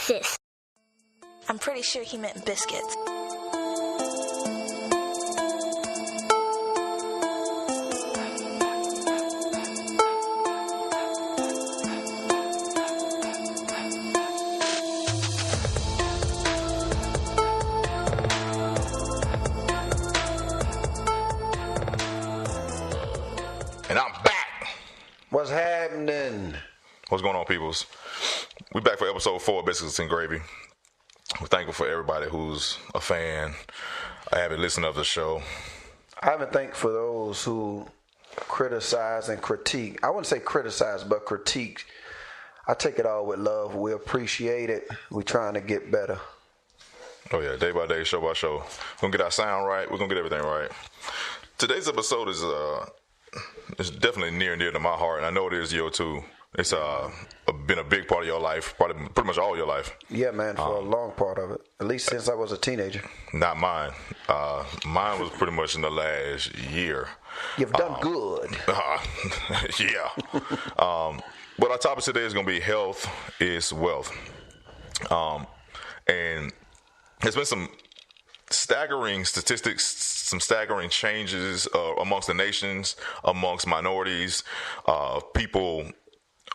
exist. I'm pretty sure he meant biscuits. And I'm back. What's happening? What's going on, peoples? We're back for episode 4 of Bizcuits and Gravy. We're thankful for everybody who's a fan, a avid listener of the show. I have a thank for those who criticize and critique. I wouldn't say criticize, but critique. I take it all with love. We appreciate it. We're trying to get better. Oh yeah, day by day, show by show. We're gonna get our sound right. We're gonna get everything right. Today's episode is it's definitely near and dear to my heart, and I know it is yours too. It's been a big part of your life, probably pretty much all your life. Yeah, man, for a long part of it. At least since I was a teenager. Not mine. Mine was pretty much in the last year. You've done good. Yeah. But our topic today is going to be health is wealth. And there's been some staggering statistics, some staggering changes amongst the nations, amongst minorities, people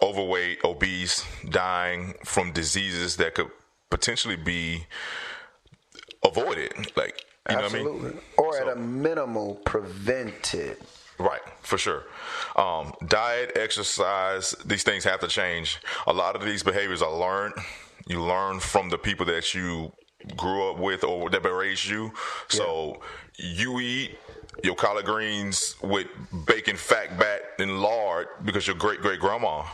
overweight, obese, dying from diseases that could potentially be avoided. Like, you Absolutely. know what I mean? Or at a minimal, prevented. Right, for sure. Diet, exercise, these things have to change. A lot of these behaviors are learned. You learn from the people that you grew up with or that raised you. So you eat your collard greens with bacon, fat, back, and lard because your great-great-grandma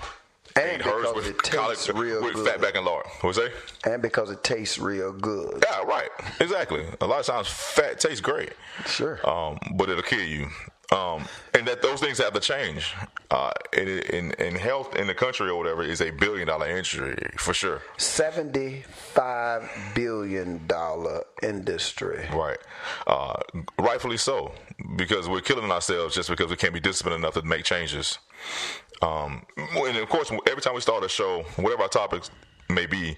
And ate hers because it tastes real with good. fat, back, and lard. What was that? And because it tastes real good. Yeah, right. Exactly. A lot of times fat tastes great. Sure. But it'll kill you. And that those things have to change. In health in the country or whatever is $1 billion industry for sure. $75 billion industry. Right. Rightfully so, because we're killing ourselves just because we can't be disciplined enough to make changes. And of course, every time we start a show, whatever our topics may be,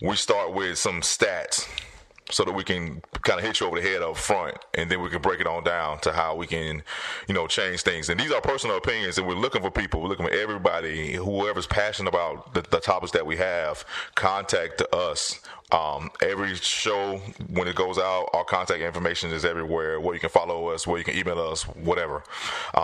we start with some stats so that we can kind of hit you over the head up front, and then we can break it on down to how we can, change things. And these are personal opinions, and we're looking for people. We're looking for everybody, whoever's passionate about the topics that we have, contact us. Every show, when it goes out, our contact information is everywhere, where you can follow us, where you can email us, whatever.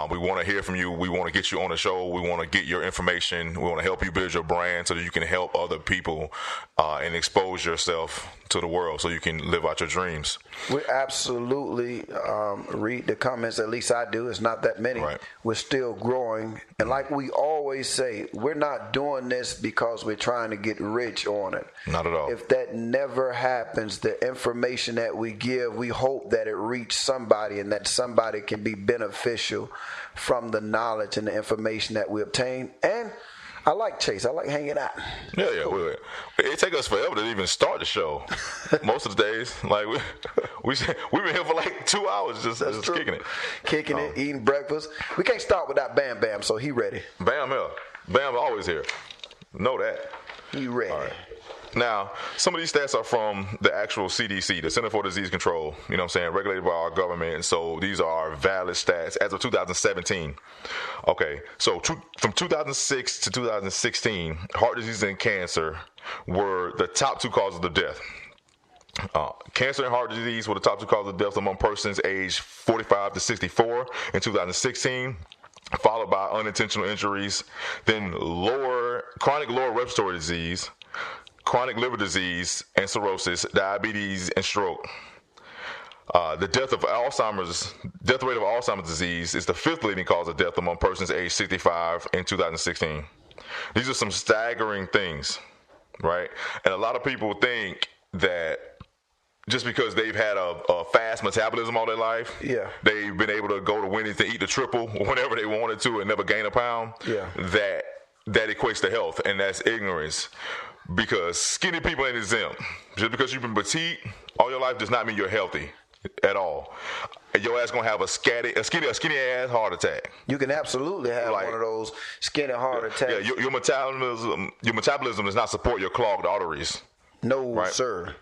We want to hear from you. We want to get you on the show. We want to get your information. We want to help you build your brand so that you can help other people and expose yourself to the world so you can live out your dreams. We absolutely read the comments. At least I do. It's not that many. Right. We're still growing. And like we always say, we're not doing this because we're trying to get rich on it. Not at all. If that never happens, the information that we give, we hope that it reaches somebody and that somebody can be beneficial from the knowledge and the information that we obtain. And I like Chase. I like hanging out. Yeah. It take us forever to even start the show. Most of the days, like we've been here for like 2 hours just kicking it. Kicking it, eating breakfast. We can't start without Bam Bam, so he ready. Bam here. Bam always here. Know that. He ready. All right. Now, some of these stats are from the actual CDC, the Center for Disease Control, regulated by our government. So these are valid stats as of 2017. Okay, so from 2006 to 2016, heart disease and cancer were the top 2 causes of death. Cancer and heart disease were the top 2 causes of death among persons aged 45 to 64 in 2016. Followed by unintentional injuries, then chronic lower respiratory disease, chronic liver disease and cirrhosis, diabetes, and stroke. The death rate of Alzheimer's disease is the 5th leading cause of death among persons aged 65 in 2016. These are some staggering things, right? And a lot of people think that just because they've had a fast metabolism all their life, they've been able to go to Wendy's to eat the triple whenever they wanted to and never gain a pound, that equates to health, and that's ignorance. Because skinny people ain't exempt. Just because you've been petite all your life does not mean you're healthy at all. Your ass gonna have a skinny ass heart attack. You can absolutely have one of those skinny heart attacks. Yeah, your metabolism does not support your clogged arteries. No, right? sir.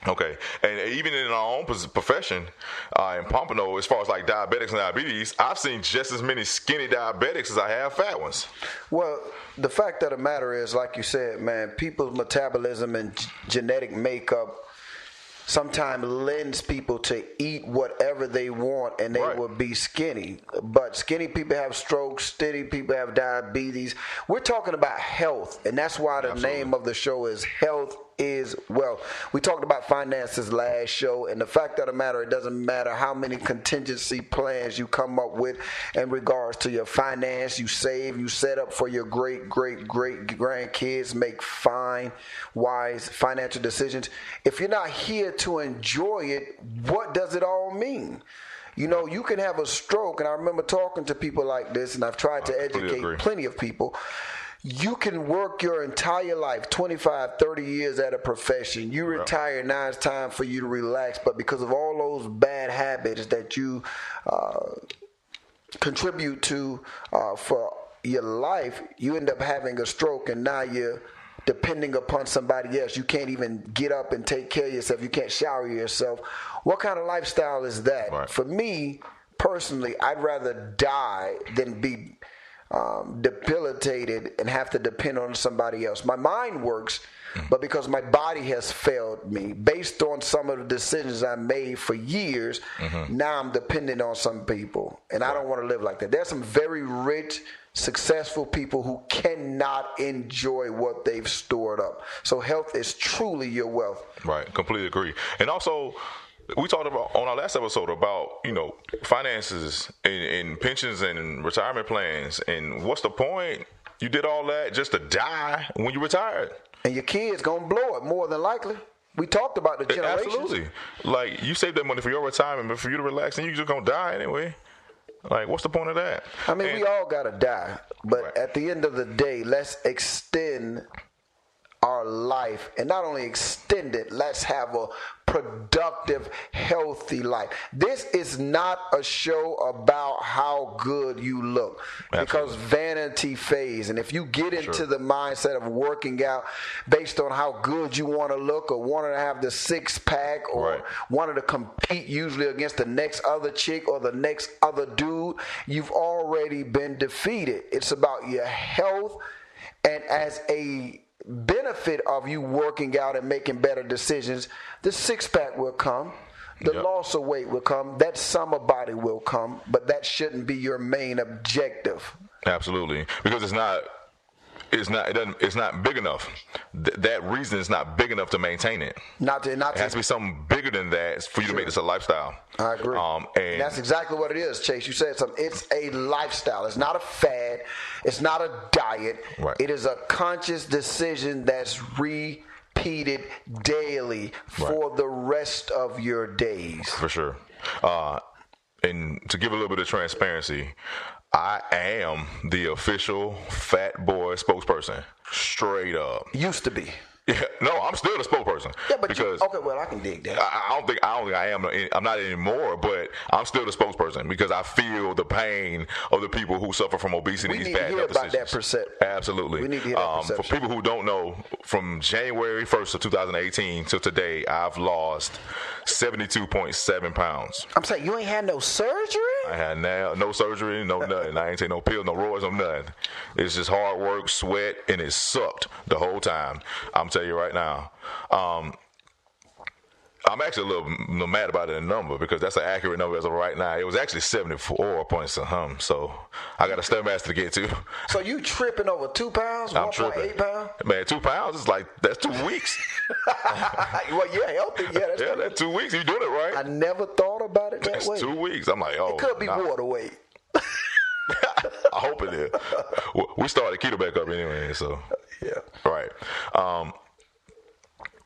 Okay, and even in our own profession, in Pompano, as far as like diabetics and diabetes, I've seen just as many skinny diabetics as I have fat ones. Well, the fact of the matter is, like you said, man, people's metabolism and genetic makeup sometimes lends people to eat whatever they want, and they will be skinny. But skinny people have strokes, skinny people have diabetes. We're talking about health, and that's why the name of the show is Health is Wealth. We talked about finances last show, and the fact of the matter, it doesn't matter how many contingency plans you come up with in regards to your finance. You save, you set up for your great grandkids, make fine, wise financial decisions. If you're not here to enjoy it, what does it all mean? You know, you can have a stroke, and I remember talking to people like this, and I've tried to educate plenty of people. You can work your entire life, 25, 30 years at a profession. You retire, now it's time for you to relax. But because of all those bad habits that you contribute to for your life, you end up having a stroke, and now you're depending upon somebody else. You can't even get up and take care of yourself. You can't shower yourself. What kind of lifestyle is that? Right. For me, personally, I'd rather die than be debilitated and have to depend on somebody else. My mind works, but because my body has failed me based on some of the decisions I made for years, now I'm dependent on some people, and I don't want to live like that. There's some very rich, successful people who cannot enjoy what they've stored up. So health is truly your wealth. Right, completely agree. And also, we talked about on our last episode about, you know, finances and pensions and retirement plans. And what's the point? You did all that just to die when you retired. And your kids gonna blow it more than likely. We talked about the generations. Absolutely. Like, you save that money for your retirement, but for you to relax, and you just gonna die anyway. Like, what's the point of that? I mean, we all gotta die, but at the end of the day, let's extend our life, and not only extend it, let's have a productive, healthy life. This is not a show about how good you look, because vanity fades. And if you get into the mindset of working out based on how good you want to look, or wanting to have the six-pack, or wanting to compete usually against the next other chick or the next other dude, you've already been defeated. It's about your health, and as a benefit of you working out and making better decisions, the six-pack will come, the loss of weight will come, that summer body will come, but that shouldn't be your main objective. Absolutely, because it's not big enough. That reason is not big enough to maintain it. It has to be something bigger than that for you to make this a lifestyle. I agree. And that's exactly what it is, Chase. You said something. It's a lifestyle. It's not a fad. It's not a diet. Right. It is a conscious decision that's repeated daily for the rest of your days. For sure. And to give a little bit of transparency, I am the official Fat Boy spokesperson. Straight up. Used to be. Yeah, no, I'm still the spokesperson. Yeah, but because okay, well, I can dig that. I don't think I am. I'm not anymore, but I'm still the spokesperson because I feel the pain of the people who suffer from obesity. We these need bad to hear about that perception. Absolutely. We need to hear that perception. For people who don't know, from January 1st of 2018 till today, I've lost 72.7 pounds. I'm saying, you ain't had no surgery? I had no surgery, no nothing. I ain't take no pills, no roids, no nothing. It's just hard work, sweat, and it sucked the whole time. I'm telling you right now. I'm actually a little mad about the number because that's an accurate number as of right now. It was actually 74 points so I got a Stairmaster to get to. So you tripping over 2 pounds? I'm 1.8 pounds? Man, 2 pounds is like, that's 2 weeks. Well, you're healthy. Yeah, that's 2 weeks. You doing it right. I never thought about it that way. 2 weeks. I'm like, it could be water weight. I hope it is. We started keto back up anyway, so. Yeah. Right.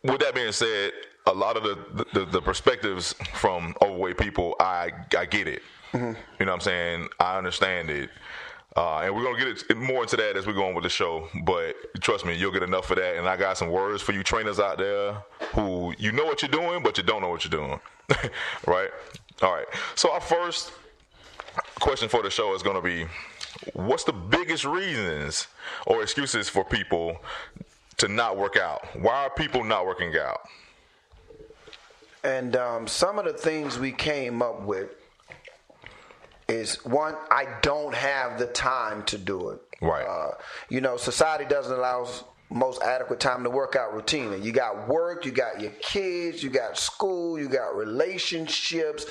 With that being said, a lot of the perspectives from overweight people, I get it. Mm-hmm. You know what I'm saying? I understand it. And we're going to get more into that as we go on with the show. But trust me, you'll get enough of that. And I got some words for you trainers out there who you know what you're doing, but you don't know what you're doing. Right? All right. So our first question for the show is going to be, what's the biggest reasons or excuses for people to not work out? Why are people not working out? And some of the things we came up with is, one, I don't have the time to do it. Right. Society doesn't allow most adequate time to work out routinely. You got work, you got your kids, you got school, you got relationships.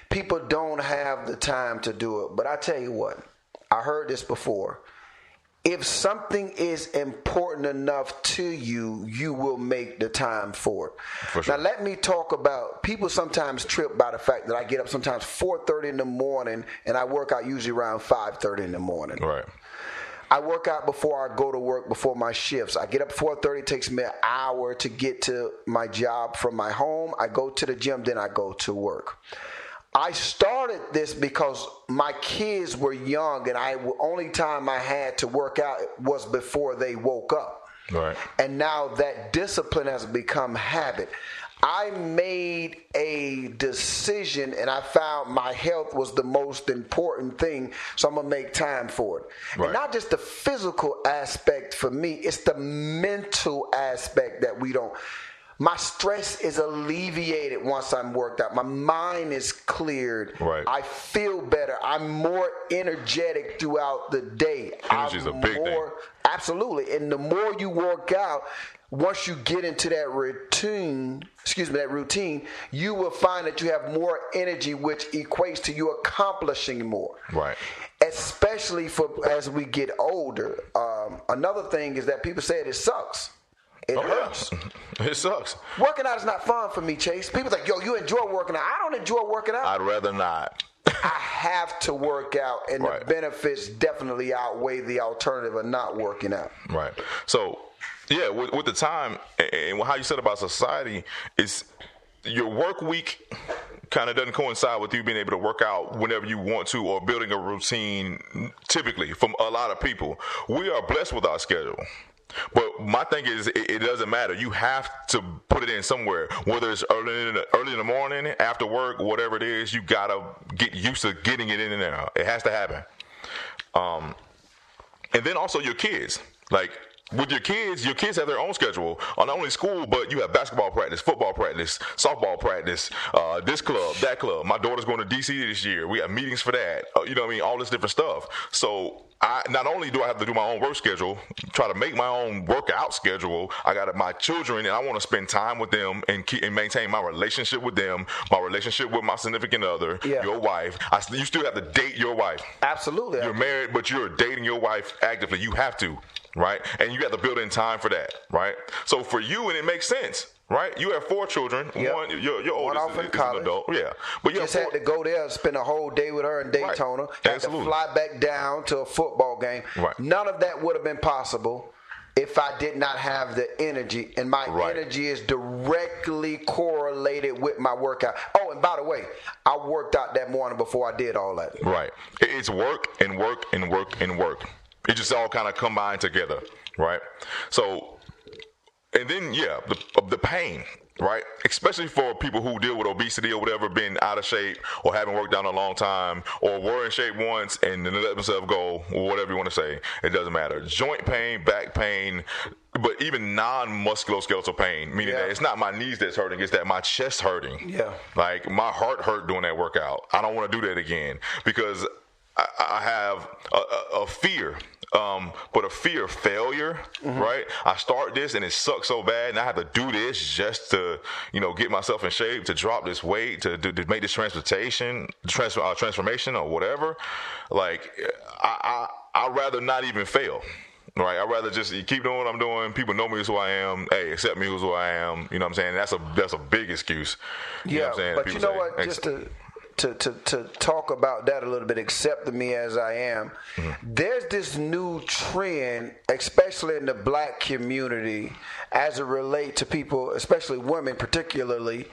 People don't have the time to do it. But I tell you what, I heard this before. If something is important enough to you, you will make the time for it. For sure. Now, let me talk about, people sometimes trip by the fact that I get up sometimes 4:30 in the morning, and I work out usually around 5:30 in the morning. Right. I work out before I go to work, before my shifts. I get up 4:30. It takes me an hour to get to my job from my home. I go to the gym, then I go to work. I started this because my kids were young, and only time I had to work out was before they woke up. Right. And now that discipline has become habit. I made a decision, and I found my health was the most important thing, so I'm going to make time for it. Right. And not just the physical aspect for me, it's the mental aspect that we don't. My stress is alleviated once I'm worked out. My mind is cleared. Right. I feel better. I'm more energetic throughout the day. Energy is a big thing. Absolutely. And the more you work out, once you get into that routine, you will find that you have more energy, which equates to you accomplishing more. Right. Especially as we get older. Another thing is that people say it sucks. It hurts. Yeah. It sucks. Working out is not fun for me, Chase. People's like, yo, you enjoy working out. I don't enjoy working out. I'd rather not. I have to work out, and the benefits definitely outweigh the alternative of not working out. Right. So, yeah, with the time and how you said about society, is your work week kind of doesn't coincide with you being able to work out whenever you want to, or building a routine. Typically, from a lot of people, we are blessed with our schedule. But my thing is, it doesn't matter. You have to put it in somewhere, whether it's early in the morning, after work, whatever it is. You gotta get used to getting it in there. It has to happen. And then also your kids, like. With your kids have their own schedule. Not only school, but you have basketball practice, football practice, softball practice, this club, that club. My daughter's going to DC this year. We have meetings for that. You know what I mean? All this different stuff. So not only do I have to do my own work schedule, try to make my own workout schedule, I got my children, and I want to spend time with them and maintain my relationship with them, my relationship with my significant other, your wife. You still have to date your wife. Absolutely. You're married, but you're dating your wife actively. You have to. Right? And you have to build in time for that, right? So for you, and it makes sense, right? You have 4 children. Yep. One, your one oldest is an adult. Yeah. But you just had to go there and spend a whole day with her in Daytona. Right. Had Absolutely. to fly back down to a football game. Right. None of that would have been possible if I did not have the energy. And my energy is directly correlated with my workout. Oh, and by the way, I worked out that morning before I did all that. Right. It's work and work and work and work. It just all kind of combined together, right? So, and then, the pain, right? Especially for people who deal with obesity or whatever, being out of shape or haven't worked out in a long time, or were in shape once and then let themselves go, or whatever you want to say. It doesn't matter. Joint pain, back pain, but even non-musculoskeletal pain, meaning that it's not my knees that's hurting, it's that my chest hurting. Yeah. Like, my heart hurt doing that workout. I don't want to do that again because I have a fear. But a fear of failure, right? I start this and it sucks so bad, and I have to do this just to, get myself in shape, to drop this weight, to make this transformation or whatever. Like, I'd rather not even fail. Right, I'd rather just keep doing what I'm doing. People know me as who I am. Hey, accept me as who I am. You know what I'm saying? That's a big excuse. You know what I'm saying? But you know what? Just to talk about that a little bit, accept me as I am. There's this new trend, especially in the black community, as it relates to people, especially women particularly.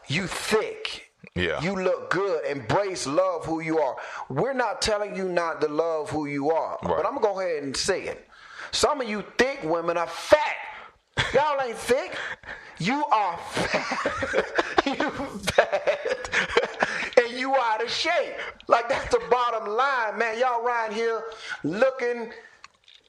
You thick. Yeah. You look good. Embrace, love who you are. We're not telling you not to love who you are, but I'm going to go ahead and say it. Some of you thick women are fat. Y'all ain't thick. You are fat. You fat. And you out of shape. Like, that's the bottom line, man. Y'all around here looking,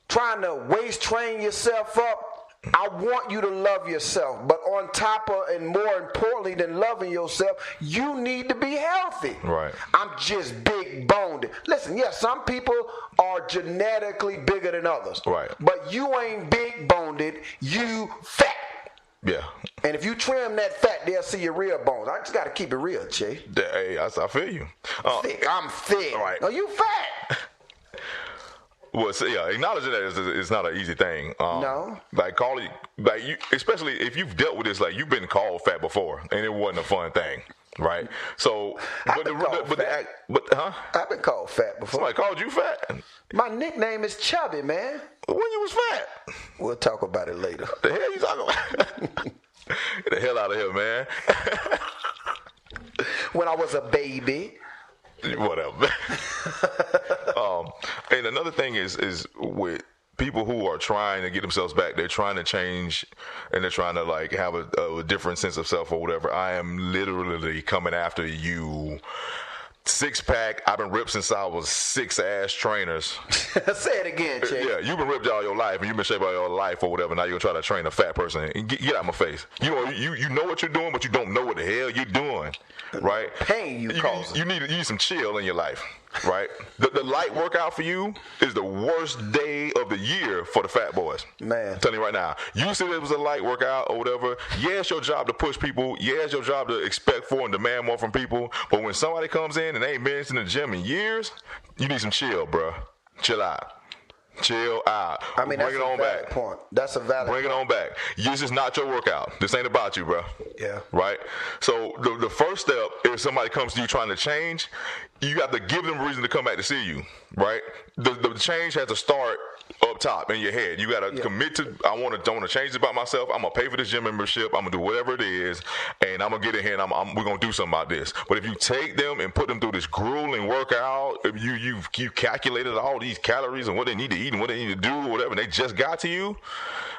trying to waist train yourself up. I want you to love yourself, but on top of, and more importantly than loving yourself, you need to be healthy. Right. I'm just big boned. Listen, yes, some people are genetically bigger than others. Right. But you ain't big boned, you fat. Yeah. And if you trim that fat, they'll see your real bones. I just got to keep it real, Che. Hey, I feel you. Thick. I'm thick. Right. Oh, you fat. Well, so, yeah, acknowledging that is not an easy thing. No. Like you, especially if you've dealt with this, like you've been called fat before, and it wasn't a fun thing, right? So, I've been called fat before. Somebody called you fat? My nickname is Chubby, man. When you was fat? We'll talk about it later. The hell you talking about? Get the hell out of here, man. When I was a baby. Whatever. And another thing is with people who are trying to get themselves back, they're trying to change and they're trying to like have a different sense of self or whatever. I am literally coming after you. 6-pack. I've been ripped since I was 6 ass trainers. Say it again, Che. Yeah, you've been ripped all your life and you've been shaped all your life or whatever. Now you're gonna try to train a fat person. Get out my face. You know what you're doing, but you don't know what the hell you're doing. Right? Pain you causing. You need some chill in your life. Right? The light workout for you is the worst day of the year for the fat boys. Man. I'm telling you right now. You said it was a light workout or whatever. Yeah, it's your job to push people. Yeah, it's your job to expect for and demand more from people. But when somebody comes in and they ain't been in the gym in years, you need some chill, bro. Chill out. Chill out. I mean, bring that's it on a valid back. point. That's a valid Bring it on back. This is not your workout. This ain't about you, bro. Yeah. Right? So the first step, if somebody comes to you trying to change, you have to give them a reason to come back to see you. Right? The change has to start up top in your head. You got to commit to, I want to change about myself. I'm going to pay for this gym membership. I'm going to do whatever it is. And I'm going to get in here and we're going to do something about this. But if you take them and put them through this grueling workout, if you calculated all these calories and what they need to eat and what they need to do or whatever, and they just got to you,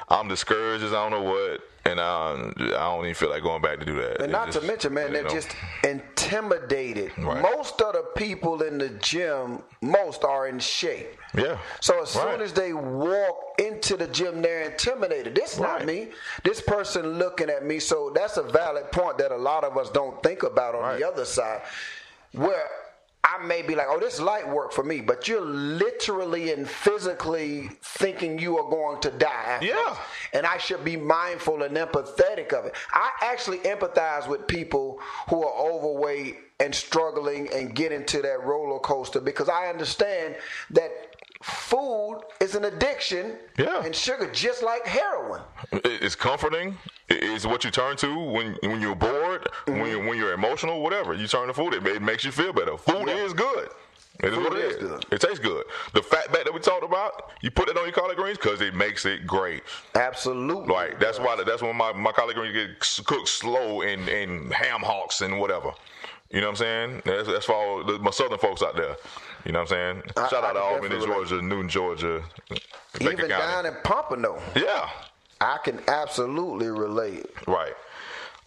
I'm discouraged as I don't know what. And I don't even feel like going back to do that. And not to mention, man, they're just intimidated. Right. Most of the people in the gym, most are in shape. Yeah. So as soon as they walk into the gym, they're intimidated. This is not me. This person looking at me. So that's a valid point that a lot of us don't think about on the other side. Where I may be like, oh, this is light work for me, but you're literally and physically thinking you are going to die after this. And I should be mindful and empathetic of it. I actually empathize with people who are overweight and struggling and get into that roller coaster because I understand that food is an addiction and sugar just like heroin. It's comforting. It's what you turn to when you're bored, when you're emotional, whatever. You turn to food. It makes you feel better. Food is good. It is what it is. Good. It tastes good. The fat back that we talked about, you put it on your collard greens because it makes it great. Absolutely. Like that's when my collard greens get cooked slow in ham hocks and whatever. You know what I'm saying? That's for all my southern folks out there. You know what I'm saying? Shout out to Albany, Georgia, Newton, Georgia. Even down in Pompano. Yeah. I can absolutely relate. Right.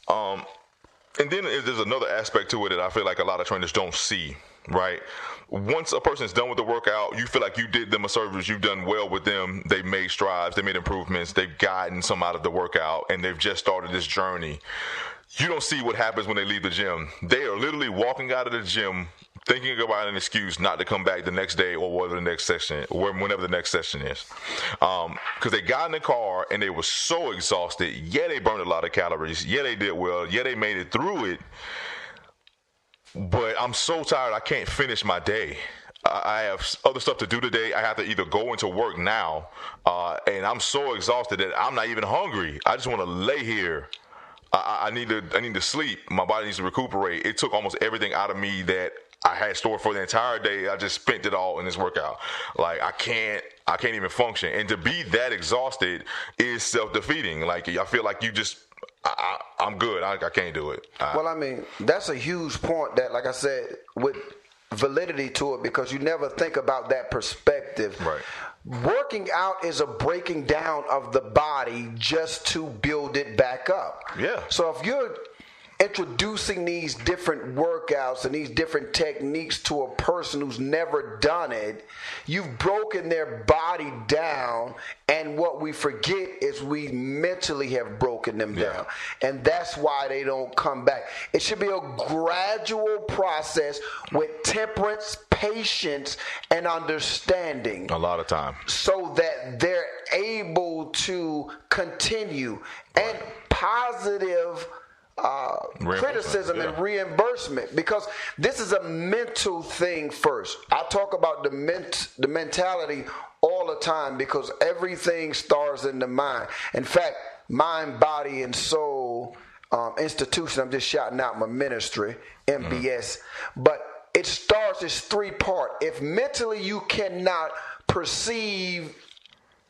And then there's another aspect to it that I feel like a lot of trainers don't see, right? Once a person's done with the workout, you feel like you did them a service, you've done well with them, they've made strides, they made improvements, they've gotten some out of the workout, and they've just started this journey. You don't see what happens when they leave the gym. They are literally walking out of the gym thinking about an excuse not to come back the next day or whatever the next session, or whenever the next session is. Because they got in the car and they were so exhausted. Yeah, they burned a lot of calories. Yeah, they did well. Yeah, they made it through it. But I'm so tired I can't finish my day. I have other stuff to do today. I have to either go into work now, and I'm so exhausted that I'm not even hungry. I just want to lay here. I need to sleep. My body needs to recuperate. It took almost everything out of me that I had stored for the entire day. I just spent it all in this workout. Like I can't even function. And to be that exhausted is self-defeating. Like I feel like I'm good. I can't do it. Well, I mean, that's a huge point that, like I said, with validity to it, because you never think about that perspective. Right. Working out is a breaking down of the body just to build it back up. Yeah. So if you're introducing these different workouts and these different techniques to a person who's never done it, you've broken their body down, and what we forget is we mentally have broken them down, and that's why they don't come back. It should be a gradual process with temperance, patience, and understanding. A lot of time. So that they're able to continue. And positive criticism and reimbursement, because this is a mental thing first. I talk about the mentality all the time, because everything starts in the mind. In fact, mind, body, and soul institution, I'm just shouting out my ministry, MBS, but it starts as 3-part. If mentally you cannot perceive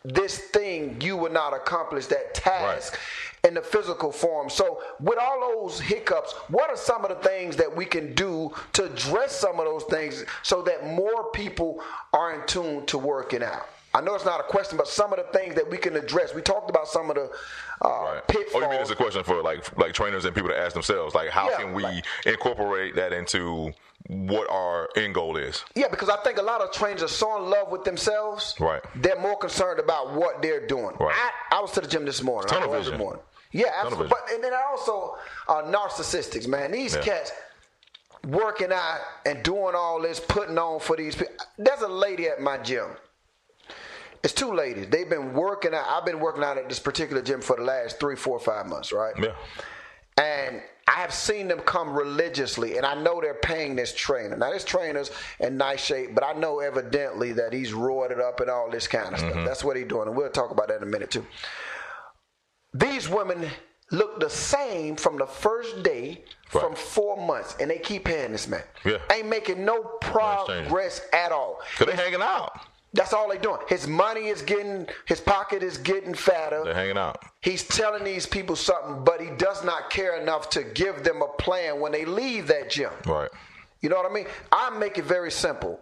this thing, you will not accomplish that task in the physical form. So with all those hiccups, what are some of the things that we can do to address some of those things so that more people are in tune to working out? I know it's not a question, but some of the things that we can address. We talked about some of the pitfalls. Oh, you mean it's a question for like trainers and people to ask themselves, like how can we incorporate that into what our end goal is? Yeah, because I think a lot of trainers are so in love with themselves. Right. They're more concerned about what they're doing. Right. I was to the gym this morning. Tunnel vision. Every morning. Yeah, absolutely. But and then also narcissistics, man. These cats working out and doing all this, putting on for these people. There's a lady at my gym. It's 2 ladies. They've been working out. I've been working out at this particular gym for the last 3, 4, 5 months, right? Yeah. And I have seen them come religiously, and I know they're paying this trainer. Now, this trainer's in nice shape, but I know evidently that he's roided up and all this kind of stuff. That's what he's doing, and we'll talk about that in a minute, too. These women look the same from the first day from 4 months, and they keep paying this man. Yeah. Ain't making no progress at all. Because they're hanging out. That's all they're doing. His money is his pocket is getting fatter. They're hanging out. He's telling these people something, but he does not care enough to give them a plan when they leave that gym. Right. You know what I mean? I make it very simple.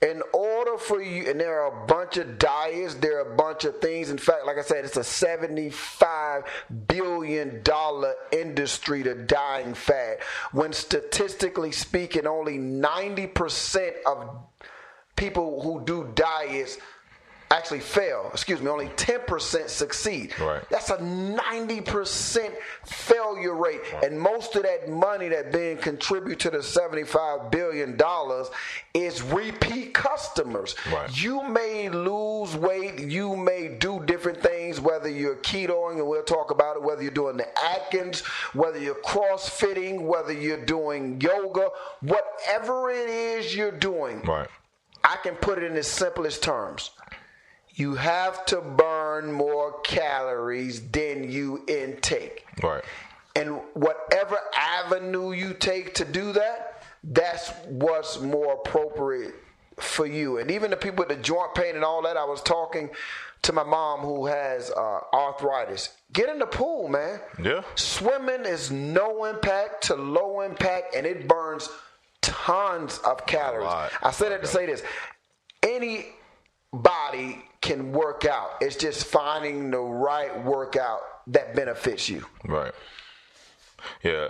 In order for you, and there are a bunch of diets, there are a bunch of things. In fact, like I said, it's a $75 billion industry to dying fat. When statistically speaking, only 90% of people who do diets actually fail. Only 10% succeed. Right. That's a 90% failure rate. Right. And most of that money that being contributed to the $75 billion is repeat customers. Right. You may lose weight. You may do different things, whether you're ketoing, and we'll talk about it, whether you're doing the Atkins, whether you're crossfitting, whether you're doing yoga, whatever it is you're doing. Right. I can put it in the simplest terms. You have to burn more calories than you intake. Right. And whatever avenue you take to do that, that's what's more appropriate for you. And even the people with the joint pain and all that, I was talking to my mom who has arthritis. Get in the pool, man. Yeah. Swimming is no impact to low impact, and it burns tons of calories. I say that to say this. Any body can work out. It's just finding the right workout that benefits you. Right. Yeah.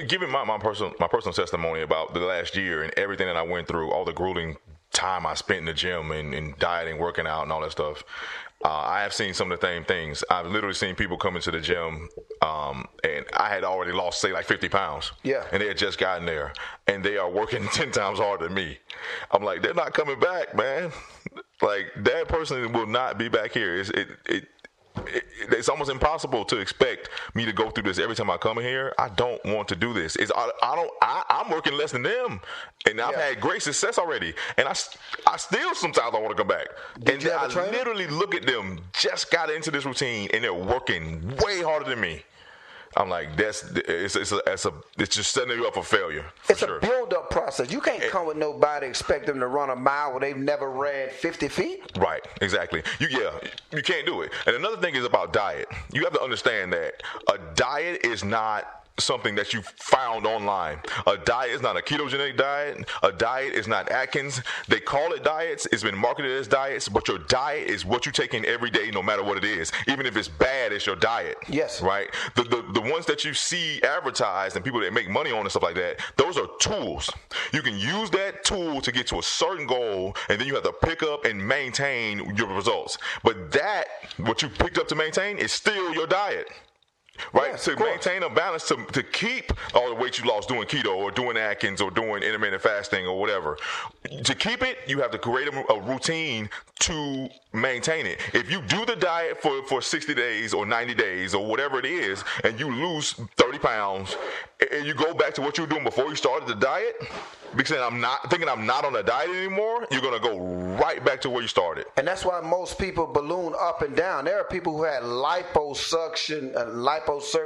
Giving my personal testimony about the last year and everything that I went through, all the grueling time I spent in the gym and dieting, working out, and all that stuff. I have seen some of the same things. I've literally seen people come into the gym, and I had already lost, say, like 50 pounds. Yeah. And they had just gotten there, and they are working 10 times harder than me. I'm like, they're not coming back, man. Like, that person will not be back here. It's almost impossible to expect me to go through this every time I come in here. I don't want to do this. I'm working less than them, and I've had great success already. And I still sometimes I want to come back. And I literally look at them, just got into this routine, and they're working way harder than me. I'm like, it's just setting you up for failure. It's a build-up process. You can't come with nobody, expect them to run a mile where they've never ran 50 feet. Right, exactly. You can't do it. And another thing is about diet. You have to understand that a diet is not something that you found online. A diet is not a ketogenic diet. A diet is not Atkins. They call it diets. It's been marketed as diets, but your diet is what you take in every day, no matter what it is. Even if it's bad, it's your diet. Yes. Right? The ones that you see advertised and people that make money on and stuff like that, those are tools. You can use that tool to get to a certain goal, and then you have to pick up and maintain your results. But that, what you picked up to maintain, is still your diet. Right, yes, to maintain a balance, to keep all the weight you lost doing keto or doing Atkins or doing intermittent fasting or whatever. To keep it, you have to create a routine to maintain it. If you do the diet for 60 days or 90 days or whatever it is, and you lose 30 pounds, and you go back to what you were doing before you started the diet, because I'm not on a diet anymore, you're going to go right back to where you started. And that's why most people balloon up and down. There are people who had liposuction,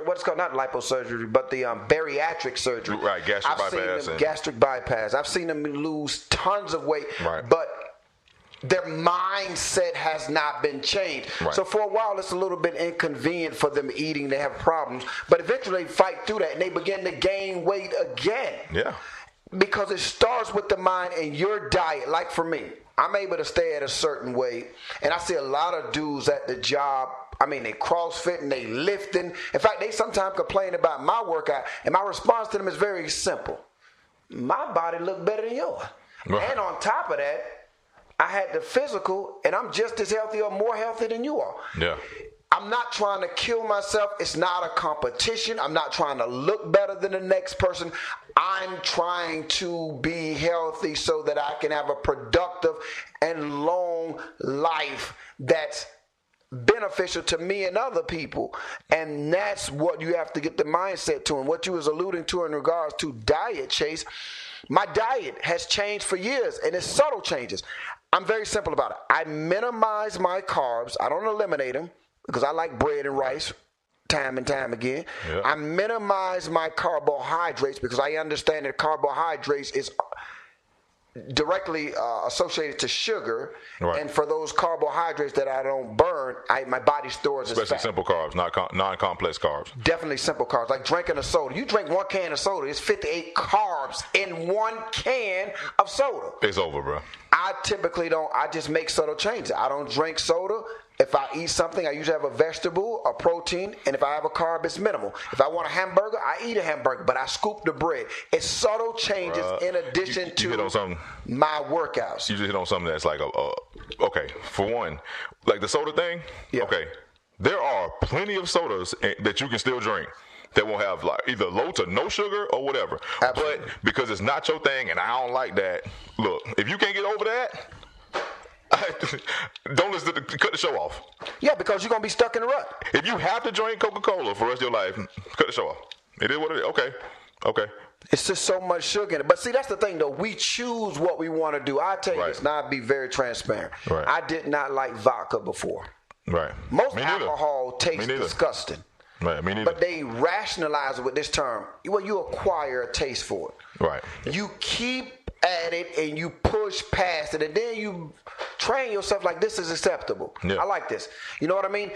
what's called, not liposurgery, but the bariatric surgery. Right, gastric bypass. Gastric bypass. I've seen them lose tons of weight, right. But their mindset has not been changed. Right. So for a while, it's a little bit inconvenient for them eating. They have problems. But eventually they fight through that, and they begin to gain weight again. Yeah. Because it starts with the mind and your diet. Like for me, I'm able to stay at a certain weight, and I see a lot of dudes at the job. I mean, they CrossFit they lifting. In fact, they sometimes complain about my workout, and my response to them is very simple. My body look better than yours. Right. And on top of that, I had the physical, and I'm just as healthy or more healthy than you are. Yeah. I'm not trying to kill myself. It's not a competition. I'm not trying to look better than the next person. I'm trying to be healthy so that I can have a productive and long life that's beneficial to me and other people. And that's what you have to get the mindset to. And what you was alluding to in regards to diet, Chase, my diet has changed for years, and it's subtle changes. I'm very simple about it. I minimize my carbs. I don't eliminate them, because I like bread and rice time and time again. Yeah. I minimize my carbohydrates because I understand that carbohydrates is directly associated to sugar. Right. And for those carbohydrates that I don't burn, my body stores as fat. Especially simple carbs, not non-complex carbs. Definitely simple carbs, like drinking a soda. You drink one can of soda, it's 58 carbs in one can of soda. It's over, bro. I typically don't. I just make subtle changes. I don't drink soda. If I eat something, I usually have a vegetable, a protein, and if I have a carb, it's minimal. If I want a hamburger, I eat a hamburger, but I scoop the bread. It's subtle changes in addition to my workouts. You just hit on something that's like, okay, for one, like the soda thing, yeah. Okay, there are plenty of sodas that you can still drink that will have like either low to no sugar or whatever. Absolutely. But because it's not your thing and I don't like that, look, if you can't get over that, don't listen to cut the show off. Yeah, because you're going to be stuck in a rut. If you have to drink Coca-Cola for the rest of your life, cut the show off. It is what it is. Okay. It's just so much sugar in it. But see, that's the thing, though. We choose what we want to do. I tell you this, now I'll be very transparent. Right. I did not like vodka before. Right. Most alcohol tastes disgusting. Right, me neither. But they rationalize it with this term. Well, you acquire a taste for it. Right. You keep at it and you push past it, and then you train yourself like this is acceptable. Yeah. I like this. You know what I mean?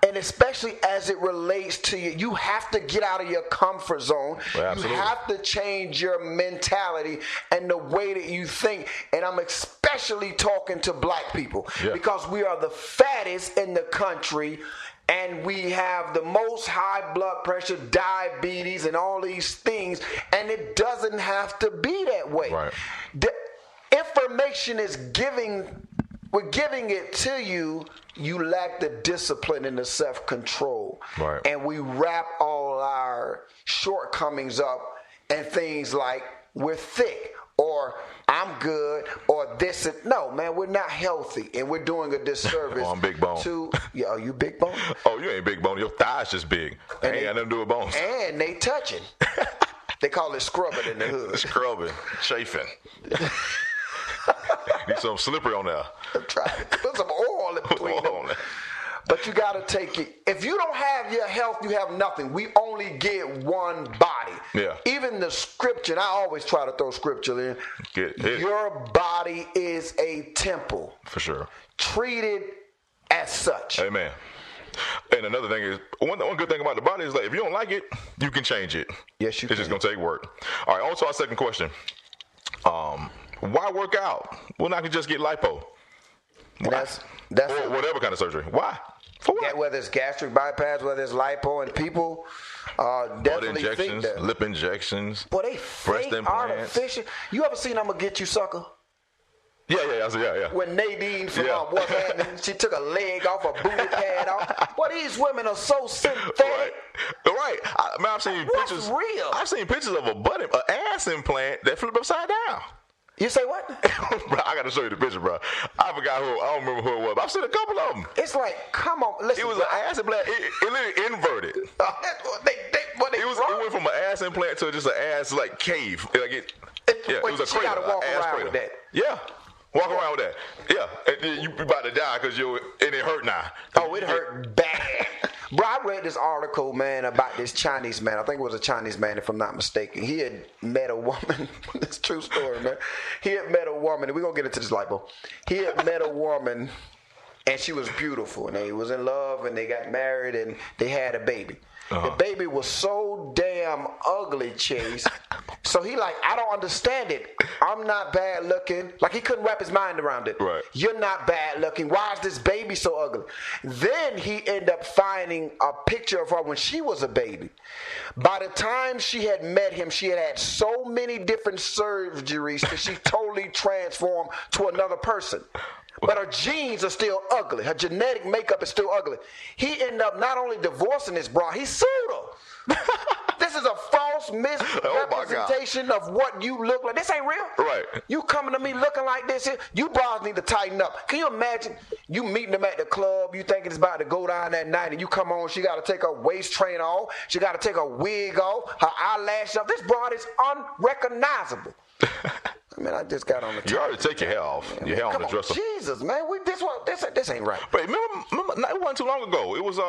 And especially as it relates to you, you have to get out of your comfort zone. Well, you have to change your mentality and the way that you think. And I'm especially talking to black people because we are the fattest in the country. And we have the most high blood pressure, diabetes, and all these things. And it doesn't have to be that way. Right. The information we're giving it to you. You lack the discipline and the self-control. Right. And we wrap all our shortcomings up in things like we're thick, or I'm good, or this and no, man, we're not healthy, and we're doing a disservice. I'm big bone. Are you big bone? Oh, you ain't big bone. Your thighs just big. And ain't got nothing to do with bones. And they touching. They call it scrubbing in the hood. Scrubbing, chafing. Need something slippery on there. Try to put some oil in between them. But you got to take it. If you don't have your health, you have nothing. We only get one body. Yeah. Even the scripture, and I always try to throw scripture in. Your body is a temple. For sure. Treat it as such. Amen. And another thing is, one good thing about the body is like if you don't like it, you can change it. Yes, you can. It's just gonna take work. All right. On to our second question. Why work out? Well, I can just get lipo. And that's or whatever kind of surgery. Why? For what? Whether it's gastric bypass, whether it's lipo, and people definitely butt think injections, that. lip injections, Boy, they breast fake implants. artificial. You ever seen I'm gonna get you, sucker? Yeah. When Nadine from What's Happening, she took a leg off, a booty pad off. Boy, these women are so synthetic. Right. I've seen What's pictures. real? I've seen pictures of an ass implant that flipped upside down. You say what? Bro, I got to show you the picture, bro. I don't remember who it was, but I've seen a couple of them. It's like, come on, listen. It was an ass implant. It literally inverted. It went from an ass implant to just an ass like cave. It was a she crater. gotta walk ass around crater. with that. Yeah. Walk around with that. Yeah. And then you about to die because and it hurt now. Oh, it hurt bad. Bro, I read this article, man, about this Chinese man. I think it was a Chinese man, if I'm not mistaken. He had met a woman. It's a true story, man. He had met a woman, and we're going to get into this lipo. He had met a woman, and she was beautiful. And they was in love, and they got married, and they had a baby. The baby was so damn ugly, Chase. So he like, I don't understand it. I'm not bad looking. Like he couldn't wrap his mind around it. Right. You're not bad looking. Why is this baby so ugly? Then he ended up finding a picture of her when she was a baby. By the time she had met him, she had so many different surgeries that she totally transformed to another person. But her genes are still ugly. Her genetic makeup is still ugly. He ended up not only divorcing this broad, he sued her. This is a false misrepresentation of what you look like. This ain't real. Right. You coming to me looking like this here, you bras need to tighten up. Can you imagine you meeting them at the club, you thinking it's about to go down that night, and you come on, she got to take her waist trainer off, she got to take her wig off, her eyelash off. This broad is unrecognizable. I mean, I just got on the. You already take your hair off. Your hair on the dresser. Jesus, man, this ain't right. But remember, it wasn't too long ago. It was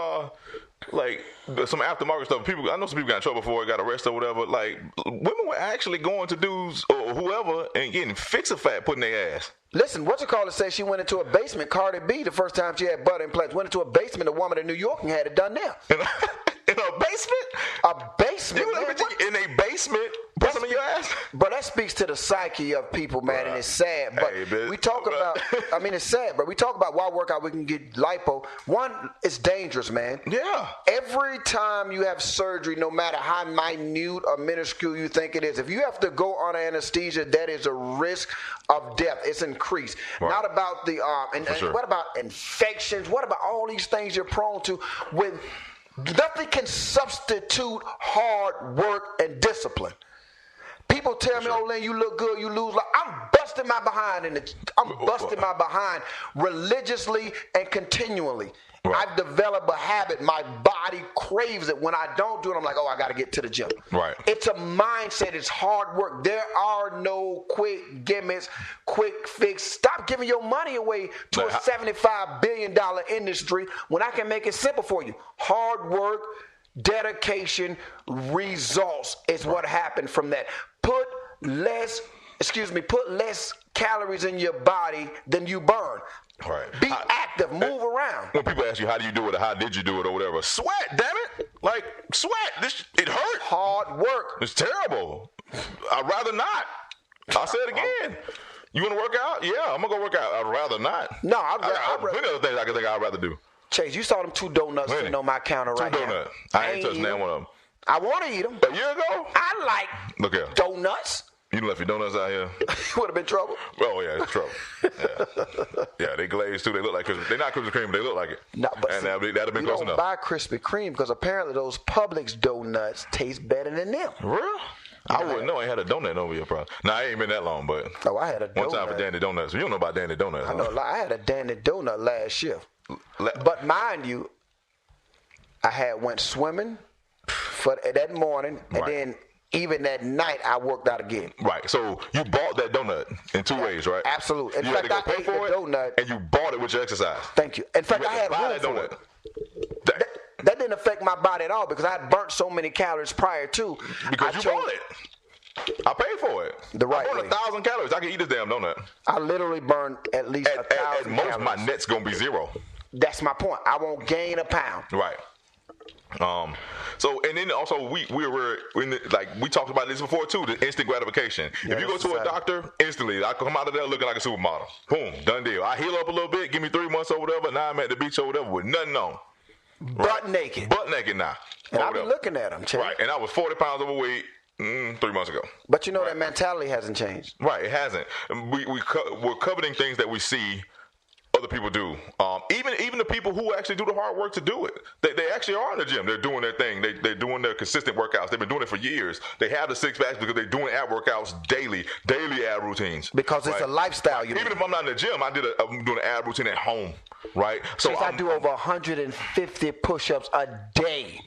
like some aftermarket stuff. I know some people got in trouble for it, got arrested or whatever. Like women were actually going to dudes or whoever and getting fix-a-fat put in their ass. Listen, what's-it-called said she went into a basement. Cardi B, the first time she had butt implants, went into a basement. A woman in New York and had it done there. In a basement? A basement. In a basement? Put them in your ass? But that speaks to the psyche of people, man, and it's sad. But we talk about, I mean, it's sad, but we talk about why workout we can get lipo. One, it's dangerous, man. Yeah. Every time you have surgery, no matter how minute or minuscule you think it is, if you have to go on anesthesia, that is a risk of death. It's increased. Right. Not about the, and what about infections? What about all these things you're prone to when nothing can substitute hard work and discipline. People tell me, "Oh, Lynn, you look good, you lose." Like, I'm busting my behind religiously and continually. Right. I've developed a habit. My body craves it. When I don't do it, I'm like, "Oh, I got to get to the gym." Right. It's a mindset. It's hard work. There are no quick gimmicks, quick fix. Stop giving your money away to a $75 billion industry when I can make it simple for you. Hard work, dedication, results is what happened from that. Put less calories in your body than you burn. Right. Be active, move around. When people ask you how do you do it or how did you do it or whatever, sweat, damn it. Like, sweat. It hurt. Hard work. It's terrible. I'd rather not. I'll say it again. You want to work out? Yeah, I'm going to go work out. I'd rather not. No, I'd rather. Many other things I can think I'd rather do. Chase, you saw them 2 donuts sitting on my counter right now. 2 donuts. I ain't touched that one of them. I want to eat them. A year ago? I like donuts. You left your donuts out here. Would have been trouble. Oh yeah, it's trouble. Yeah, they glazed too. They look like they're not Krispy Kreme, but they look like it. No, but and that'd have been close enough. You don't buy Krispy Kreme because apparently those Publix donuts taste better than them. Real? I wouldn't know. I ain't had a donut over here, probably. No, I ain't been that long, but I had a donut. One time for Dandy Donuts. You don't know about Dandy Donuts. I know. I had a Dandy Donut last shift. But mind you, I went swimming for that morning, and then even that night I worked out again. Right. So you bought that donut in 2 ways, right? Absolutely. In fact, I ate the donut, and you bought it with your exercise. Thank you. In fact, I had room for it. That didn't affect my body at all because I had burnt so many calories prior to. Because you bought it. I paid for it. The right I burned 1,000 calories. I can eat this damn donut. I literally burned at least 1,000 At most, calories. my net's going to be 0. That's my point. I won't gain a pound. Right. So and then also we were in the, like we talked about this before too, the instant gratification. Yeah, if you go to a doctor, instantly I come out of there looking like a supermodel. Boom, done deal. I heal up a little bit, give me 3 months or whatever. Now I'm at the beach or whatever with nothing on. Butt naked now. And I've been looking at them, right? And I was 40 pounds overweight 3 months ago. But you know that mentality hasn't changed. Right, it hasn't. We're coveting things that we see other people do. Even the people who actually do the hard work to do it. They actually are in the gym. They're doing their thing. They're doing their consistent workouts. They've been doing it for years. They have the six packs because they're doing ab workouts daily ab routines. Because it's a lifestyle. Even if I'm not in the gym, I'm doing an ab routine at home. Right. So I do over 150 push-ups a day.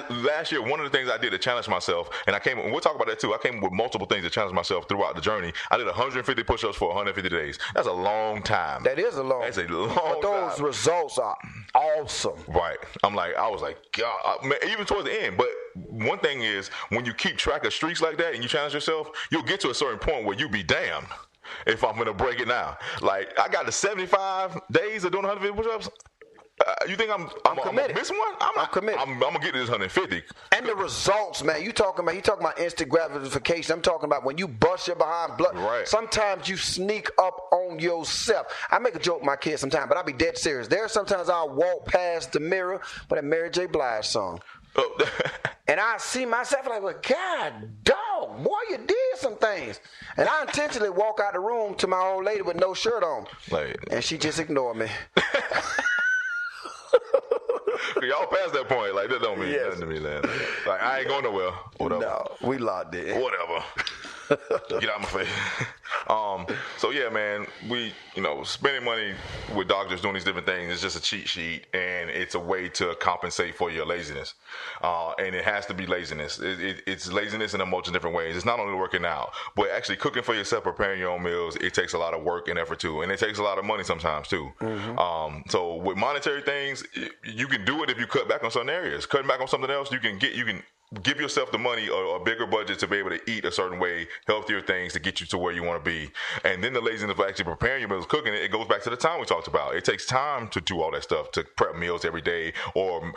Last year, one of the things I did to challenge myself, and we'll talk about that too. I came with multiple things to challenge myself throughout the journey. I did 150 push-ups for 150 days. That's a long time. That is a long. That's a long But those time. results are awesome. Right. I was like, God, man, even towards the end. But one thing is, when you keep track of streaks like that and you challenge yourself, you'll get to a certain point where you be damned if I'm gonna break it now. Like I got to 75 days of doing 150 push-ups. You think I'm committed? Miss one? I'm committed. I'm gonna get to this 150. And the results, man. You talking about instant gratification. I'm talking about when you bust your behind blood. Right. Sometimes you sneak up on yourself. I make a joke with my kids sometimes, but I'll be dead serious. There are sometimes I'll walk past the mirror with a Mary J. Blige song. Oh. And I see myself like, well, God, dog, boy, you did some things. And I intentionally walk out the room to my old lady with no shirt on. And she just ignored me. Y'all past that point. Like, that don't mean nothing to me, man. Like, I ain't going nowhere. Whatever. No, we locked in. Whatever. Get out of my face. So, yeah, man, spending money with doctors doing these different things is just a cheat sheet, and it's a way to compensate for your laziness. And it has to be laziness. It's laziness in a multitude of different ways. It's not only working out, but actually cooking for yourself, preparing your own meals. It takes a lot of work and effort, too. And it takes a lot of money sometimes, too. Mm-hmm. So with monetary things, you can do it if you cut back on certain areas. Cutting back on something else, you can give yourself the money or a bigger budget to be able to eat a certain way, healthier things to get you to where you want to be. And then the laziness of actually preparing your meals, cooking it goes back to the time we talked about. It takes time to do all that stuff, to prep meals every day. Or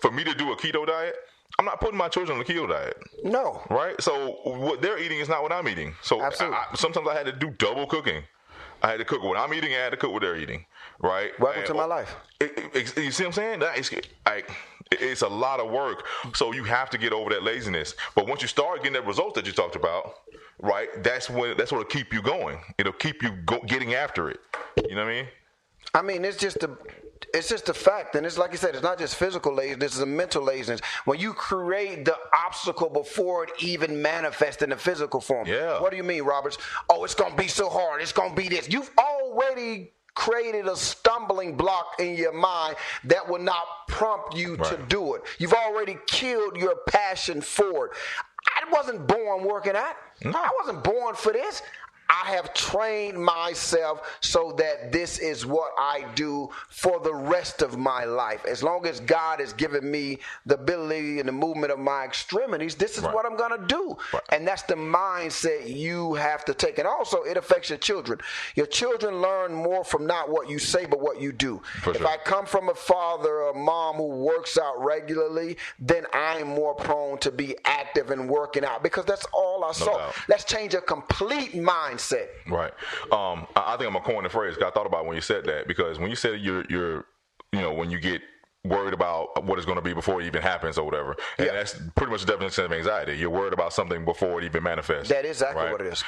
for me to do a keto diet, I'm not putting my children on a keto diet. No. Right? So what they're eating is not what I'm eating. So sometimes I had to do double cooking. I had to cook what I'm eating, I had to cook what they're eating. Right? Welcome to my life. You see what I'm saying? It's a lot of work. So you have to get over that laziness. But once you start getting that results that you talked about, right, that's what'll keep you going. It'll keep you getting after it. You know what I mean? I mean, it's just a fact. And it's like you said, it's not just physical laziness, it's a mental laziness. When you create the obstacle before it even manifests in the physical form. Yeah. What do you mean, Roberts? Oh, it's going to be so hard. It's going to be this. You've already created a stumbling block in your mind that will not prompt you to do it. You've already killed your passion for it. I wasn't born working out. No. I wasn't born for this. I have trained myself so that this is what I do for the rest of my life. As long as God has given me the ability and the movement of my extremities, this is what I'm going to do. Right. And that's the mindset you have to take. And also, it affects your children. Your children learn more from not what you say, but what you do. If I come from a father or a mom who works out regularly, then I'm more prone to be active and working out because that's all I saw. Doubt. Let's change a complete mindset. Right. I think I'm gonna coin the phrase. I thought about when you said that because when you said you're when you get worried about what it's going to be before it even happens or whatever, and that's pretty much the definition of anxiety. You're worried about something before it even manifests. That is exactly what it is.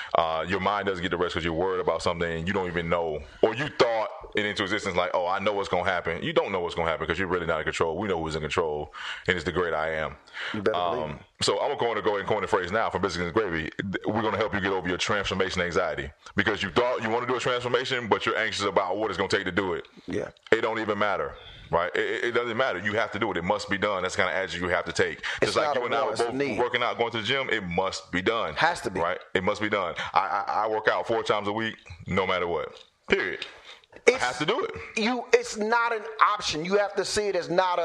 Your mind doesn't get the rest because you're worried about something and you don't even know, or you thought it into existence like, oh, I know what's going to happen. You don't know what's going to happen because you're really not in control. We know who's in control, and it's the great I am. You better believe me. So I'm going to go ahead and coin the phrase now from Biscuits and Gravy. We're going to help you get over your transformation anxiety because you thought you want to do a transformation, but you're anxious about what it's going to take to do it. Yeah. It don't even matter. Right? It doesn't matter. You have to do it. It must be done. That's the kind of attitude you have to take. Just like you and I were both working out, going to the gym, it must be done. Has to be. Right? It must be done. I work out 4 times a week, no matter what. Period. I have to do it. It's not an option. You have to see it as not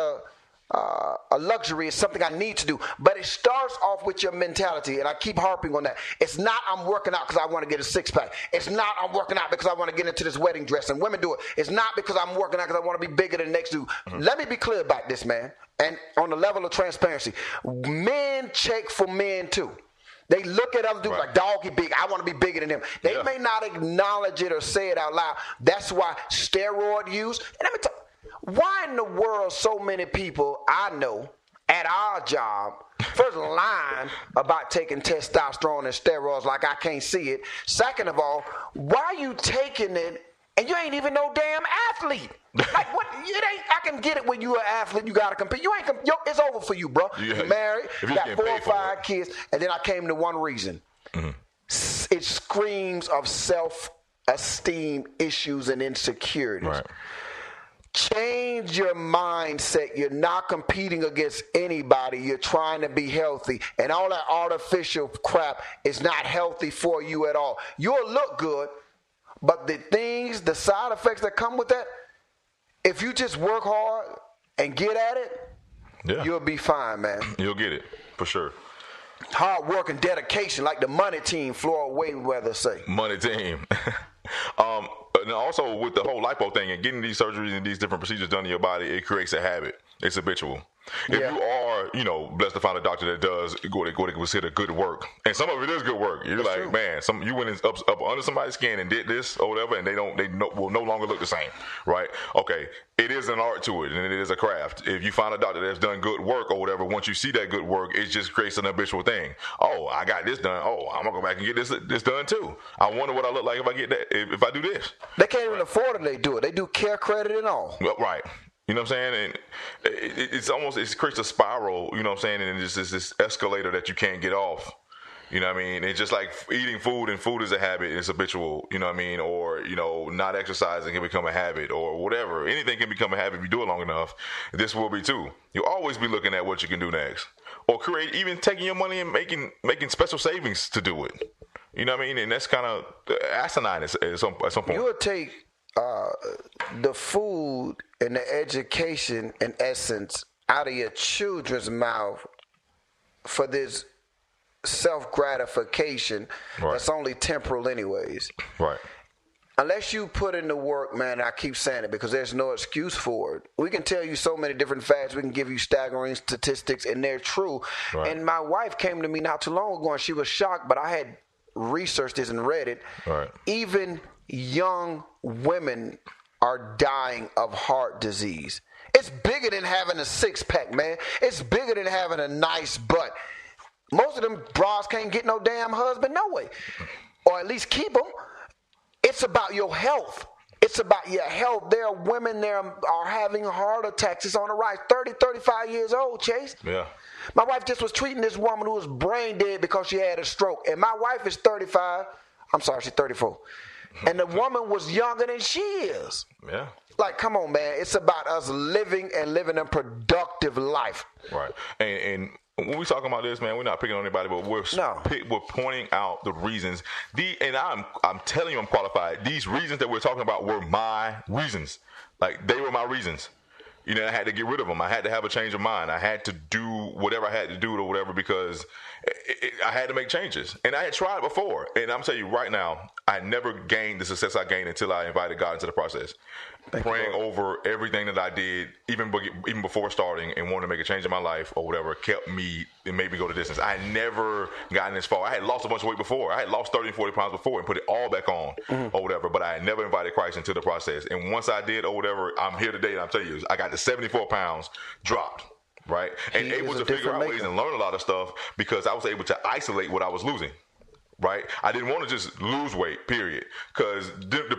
a luxury. It's something I need to do. But it starts off with your mentality, and I keep harping on that. It's not I'm working out because I want to get a six-pack. It's not I'm working out because I want to get into this wedding dress, and women do it. It's not because I'm working out because I want to be bigger than the next dude. Let me be clear about this, man. And on the level of transparency, men check for men too. They look at other dudes like, dog, he big. I want to be bigger than him. They may not acknowledge it or say it out loud. That's why steroid use. And let me tell you, why in the world so many people I know at our job first line about taking testosterone and steroids like I can't see it. Second of all, why you taking it and you ain't even no damn athlete? Like what? It ain't. I can get it when you an athlete. You gotta compete. You ain't. It's over for you, bro. You married. You got 4 or 5 kids, and then I came to one reason. It screams of self-esteem issues and insecurities. Right. Change your mindset. You're not competing against anybody. You're trying to be healthy, and all that artificial crap is not healthy for you at all. You'll look good, but the side effects that come with that. If you just work hard and get at it, you'll be fine, man. You'll get it, for sure. Hard work and dedication, like the money team, Floyd Mayweather say. Money team. And also with the whole lipo thing and getting these surgeries and these different procedures done in your body, it creates a habit. It's habitual. If you are, blessed to find a doctor that does what they consider good work, and some of it is good work. You're like, man, you went up under somebody's skin and did this or whatever, and they will no longer look the same, right? Okay, it is an art to it, and it is a craft. If you find a doctor that's done good work or whatever, once you see that good work, it just creates an habitual thing. Oh, I got this done. Oh, I'm gonna go back and get this done too. I wonder what I look like if I get that. If I do this, they can't even afford it. They do it. They do care credit and all. Right. You know what I'm saying? And it creates a spiral, you know what I'm saying? And it's just this escalator that you can't get off. You know what I mean? It's just like eating food, and food is a habit. It's habitual, you know what I mean? Or, not exercising can become a habit or whatever. Anything can become a habit if you do it long enough. This will be too. You'll always be looking at what you can do next. Or even taking your money and making special savings to do it. You know what I mean? And that's kind of asinine at some point. You'll take the food and the education, in essence, out of your children's mouth for this self-gratification that's only temporal anyways. Right. Unless you put in the work, man, I keep saying it because there's no excuse for it. We can tell you so many different facts. We can give you staggering statistics, and they're true. Right. And my wife came to me not too long ago, and she was shocked, but I had researched this and read it. Right. Even young women are dying of heart disease. It's bigger than having a six-pack, man. It's bigger than having a nice butt. Most of them bras can't get no damn husband, no way. Or at least keep them. It's about your health. It's about your health. There are women there are having heart attacks. It's on the rise. 30, 35 years old, Chase. Yeah. My wife just was treating this woman who was brain dead because she had a stroke. And my wife is 35. I'm sorry, she's 34. And the woman was younger than she is. Yeah. Like, come on, man. It's about us living a productive life. Right. And when we talking about this, man, we're not picking on anybody, but we're pointing out the reasons. And I'm telling you, I'm qualified. These reasons that we're talking about were my reasons. Like, they were my reasons. I had to get rid of them. I had to have a change of mind. I had to do whatever I had to do or whatever because I had to make changes. And I had tried before. And I'm telling you right now, I never gained the success I gained until I invited God into the process. Praying over everything that I did, even before starting and wanting to make a change in my life or whatever, kept me and made me go the distance. I had never gotten this far. I had lost a bunch of weight before. I had lost 30 and 40 pounds before and put it all back on or whatever, but I had never invited Christ into the process. And once I did or whatever, I'm here today and I'm telling you, I got the 74 pounds dropped. Right? And able to figure out ways and learn a lot of stuff because I was able to isolate what I was losing. Right? I didn't want to just lose weight, period. Because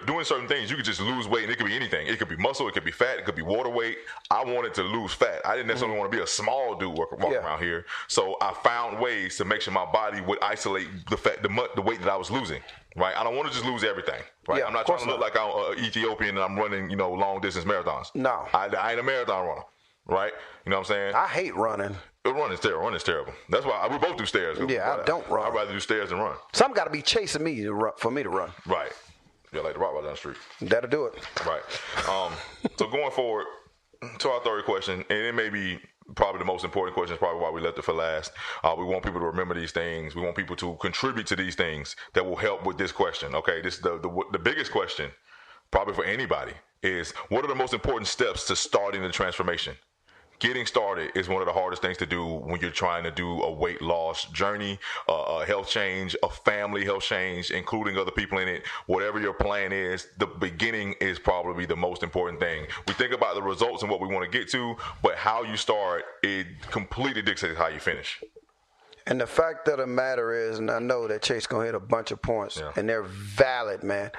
doing certain things, you could just lose weight and it could be anything. It could be muscle, it could be fat, it could be water weight. I wanted to lose fat. I didn't necessarily want to be a small dude walking around here. So I found ways to make sure my body would isolate the weight that I was losing. Right? I don't want to just lose everything. Right? I'm not trying to look like I'm Ethiopian and I'm running, long distance marathons. No. I ain't a marathon runner. Right? You know what I'm saying? I hate running. Running is terrible. That's why we both do stairs. Yeah, I don't run. I'd rather do stairs than run. Some got to be chasing me for me to run. Right. Yeah, like the rock right down the street. That'll do it. Right. So going forward to our third question, and it may be probably the most important question is probably why we left it for last. We want people to remember these things. We want people to contribute to these things that will help with this question. Okay, this the biggest question, probably for anybody, is what are the most important steps to starting the transformation? Getting started is one of the hardest things to do when you're trying to do a weight loss journey, a health change, a family health change, including other people in it. Whatever your plan is, the beginning is probably the most important thing. We think about the results and what we want to get to, but how you start, it completely dictates how you finish. And the fact of the matter is, and I know that Chase going to hit a bunch of points, and they're valid, man.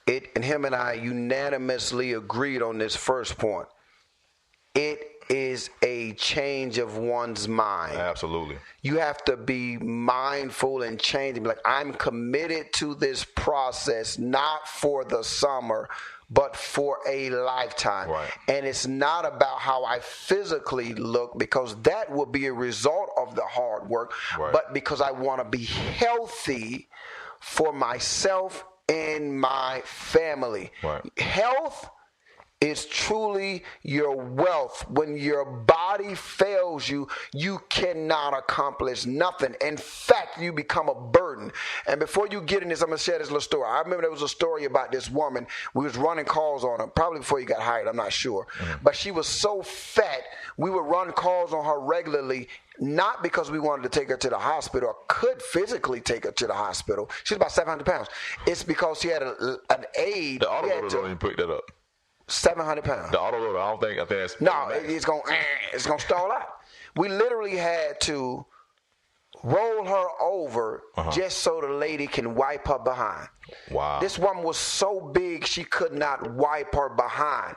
And him and I unanimously agreed on this first point. It is a change of one's mind. Absolutely. You have to be mindful and change and be like, I'm committed to this process, not for the summer, but for a lifetime. Right. And it's not about how I physically look, because that will be a result of the hard work, but because I want to be healthy for myself and my family. Right. Health is truly your wealth. When your body fails you, you cannot accomplish nothing. In fact, you become a burden. And before you get in this, I'm going to share this little story. I remember there was a story about this woman. We was running calls on her, probably before you got hired, I'm not sure. But she was so fat, we would run calls on her regularly, not because we wanted to take her to the hospital or could physically take her to the hospital. She's about 700 pounds. It's because she had an aid. The autoloader don't even pick that up. 700 pounds. The autoloader, I think that's... No, it's gonna stall out. We literally had to roll her over just so the lady can wipe her behind. Wow. This woman was so big she could not wipe her behind.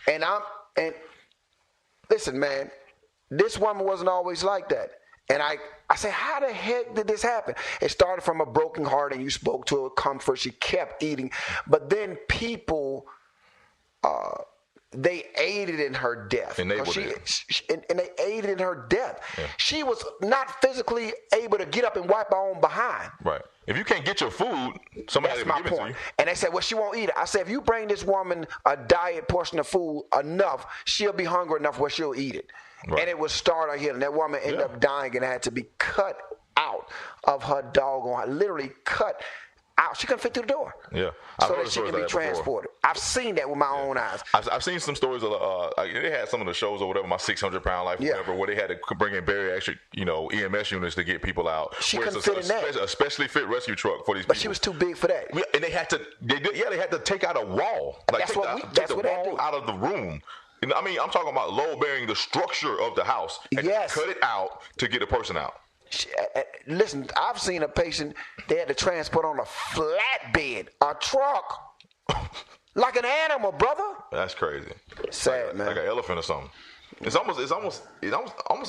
And listen, man, this woman wasn't always like that. And I said, how the heck did this happen? It started from a broken heart, and you spoke to her comfort. She kept eating. But then people... they aided in her death. And they aided in her death. Yeah. She was not physically able to get up and wipe her own behind. Right. If you can't get your food, somebody will give it to you. And they said, well, she won't eat it. I said, if you bring this woman a diet portion of food enough, she'll be hungry enough where she'll eat it. Right. And it would start her healing. That woman ended up dying and had to be cut out of her doggone, literally cut out. She couldn't fit through the door. Yeah. So that she can be transported. I've seen that with my own eyes. I've seen some stories of they had some of the shows or whatever, My 600-Pound Life, whatever, where they had to bring in bariatric, EMS units to get people out. She couldn't fit in that. A specially fit rescue truck for these people. But she was too big for that. And they had to, they had to take out a wall. Like that's take the wall out of the room. I mean, I'm talking about load bearing the structure of the house and cut it out to get a person out. Listen, I've seen a patient they had to transport on a flatbed, a truck, like an animal, brother. That's crazy. Sad, man. Like an elephant or something. It's almost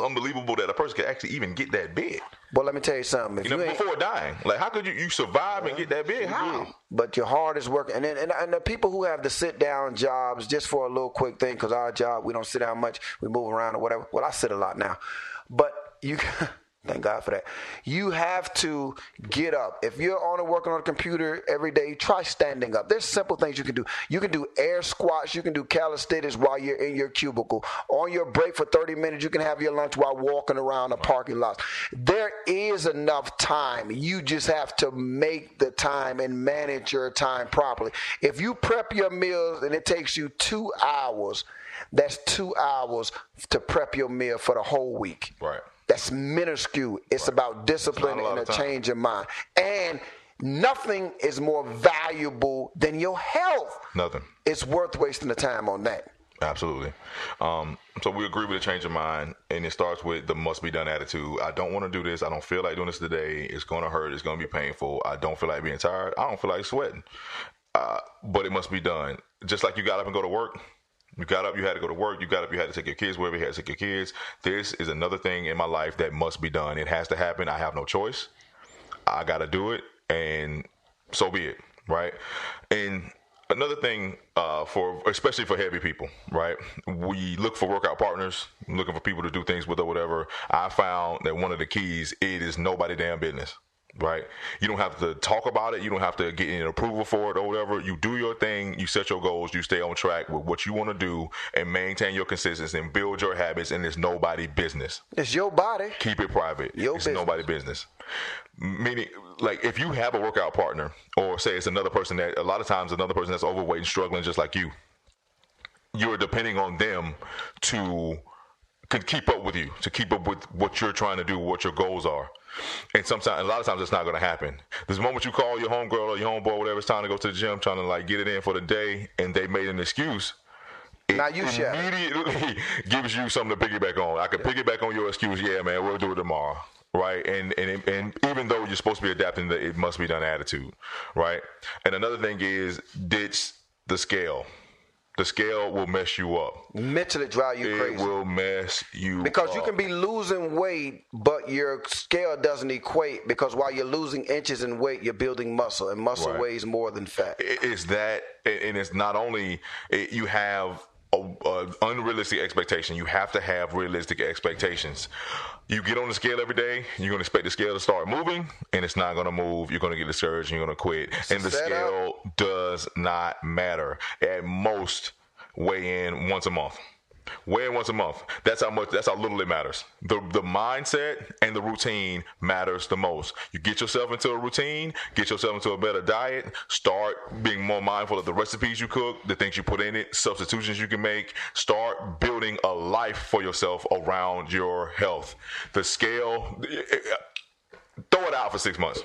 unbelievable that a person could actually even get that big. Well, let me tell you something. Before dying, like how could you survive and get that big? How? Yeah. But your heart is working, and the people who have the sit down jobs just for a little quick thing, because our job we don't sit down much, we move around or whatever. Well, I sit a lot now, but you. Thank God for that. You have to get up. If you're working on a computer every day, try standing up. There's simple things you can do. You can do air squats. You can do calisthenics while you're in your cubicle. On your break for 30 minutes, you can have your lunch while walking around the parking lot. There is enough time. You just have to make the time and manage your time properly. If you prep your meals and it takes you 2 hours, that's 2 hours to prep your meal for the whole week. Right. That's minuscule. It's about discipline and a change of mind. And nothing is more valuable than your health. Nothing. It's worth wasting the time on that. Absolutely. So we agree with a change of mind, and it starts with the must be done attitude. I don't want to do this. I don't feel like doing this today. It's going to hurt. It's going to be painful. I don't feel like being tired. I don't feel like sweating. But it must be done. Just like you got up and go to work. You got up, you had to go to work. You got up, you had to take your kids wherever you had to take your kids. This is another thing in my life that must be done. It has to happen. I have no choice. I got to do it, and so be it, right? And another thing especially for heavy people, right? We look for workout partners, looking for people to do things with or whatever. I found that one of the keys, it is nobody damn business. right? You don't have to talk about it. You don't have to get any approval for it or whatever. You do your thing. You set your goals. You stay on track with what you want to do and maintain your consistency and build your habits. And it's nobody's business. It's your body. Keep it private. Your it's business. nobody's business. Meaning, like, if you have a workout partner, or say it's another person that, a lot of times another person that's overweight and struggling just like you're depending on them to keep up with you, to keep up with what you're trying to do, what your goals are. And sometimes, a lot of times, it's not going to happen. This moment you call your homegirl or your homeboy, whatever, it's time to go to the gym, trying to like get it in for the day, and they made an excuse. Now you should immediately gives you something to piggyback on. I could piggyback on your excuse. Yeah, man, we'll do it tomorrow, right? And even though you're supposed to be adapting, it must be done attitude, right? And another thing is ditch the scale. The scale will mess you up. Mentally drive you crazy. It will mess you because up. You can be losing weight, but your scale doesn't equate, because while you're losing inches in weight, you're building muscle, and muscle weighs more than fat. It's that, and it's not only you have an unrealistic expectation. You have to have realistic expectations. You get on the scale every day, you're going to expect the scale to start moving, and it's not going to move. You're going to get discouraged, and you're going to quit. And the scale does not matter. At most, weigh in once a month. Weigh in once a month. That's how little it matters. The mindset and the routine matters the most. You get yourself into a routine, get yourself into a better diet, start being more mindful of the recipes you cook, the things you put in it, substitutions you can make. Start building a life for yourself around your health. The scale, throw it out for 6 months.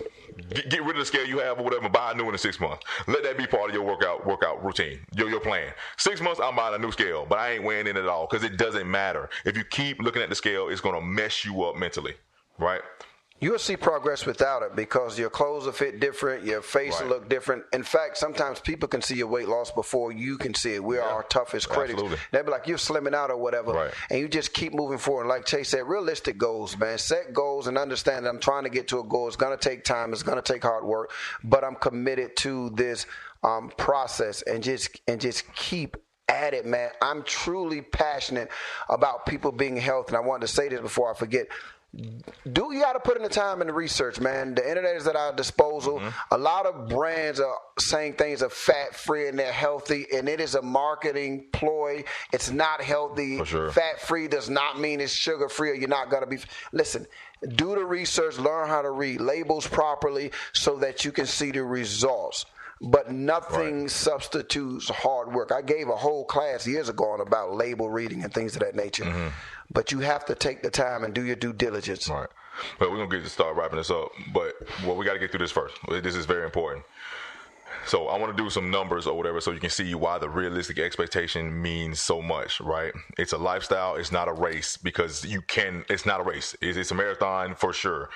Get rid of the scale you have or whatever, buy a new one in 6 months. Let that be part of your workout routine, your plan. 6 months, I'm buying a new scale, but I ain't weighing in at all, because it doesn't matter. If you keep looking at the scale, it's going to mess you up mentally, right? You'll see progress without it, because your clothes will fit different, your face will look different. In fact, sometimes people can see your weight loss before you can see it. We are our toughest critics. Absolutely. They'll be like, you're slimming out or whatever, and you just keep moving forward. Like Chase said, realistic goals, man. Set goals and understand that I'm trying to get to a goal. It's going to take time. It's going to take hard work, but I'm committed to this process, and just keep at it, man. I'm truly passionate about people being healthy, and I wanted to say this before I forget. You got to put in the time and the research, man. The internet is at our disposal. A lot of brands are saying things are fat-free and they're healthy, and it is a marketing ploy. It's not healthy. For sure. Fat-free does not mean it's sugar-free or you're not going to be. Listen, do the research, learn how to read labels properly so that you can see the results. But nothing substitutes hard work. I gave a whole class years ago on about label reading and things of that nature. But you have to take the time and do your due diligence. Right. But we're going to start wrapping this up. But we got to get through this first. This is very important. So I want to do some numbers or whatever so you can see why the realistic expectation means so much, right? It's a lifestyle. It's not a race, because it's not a race. It's a marathon for sure.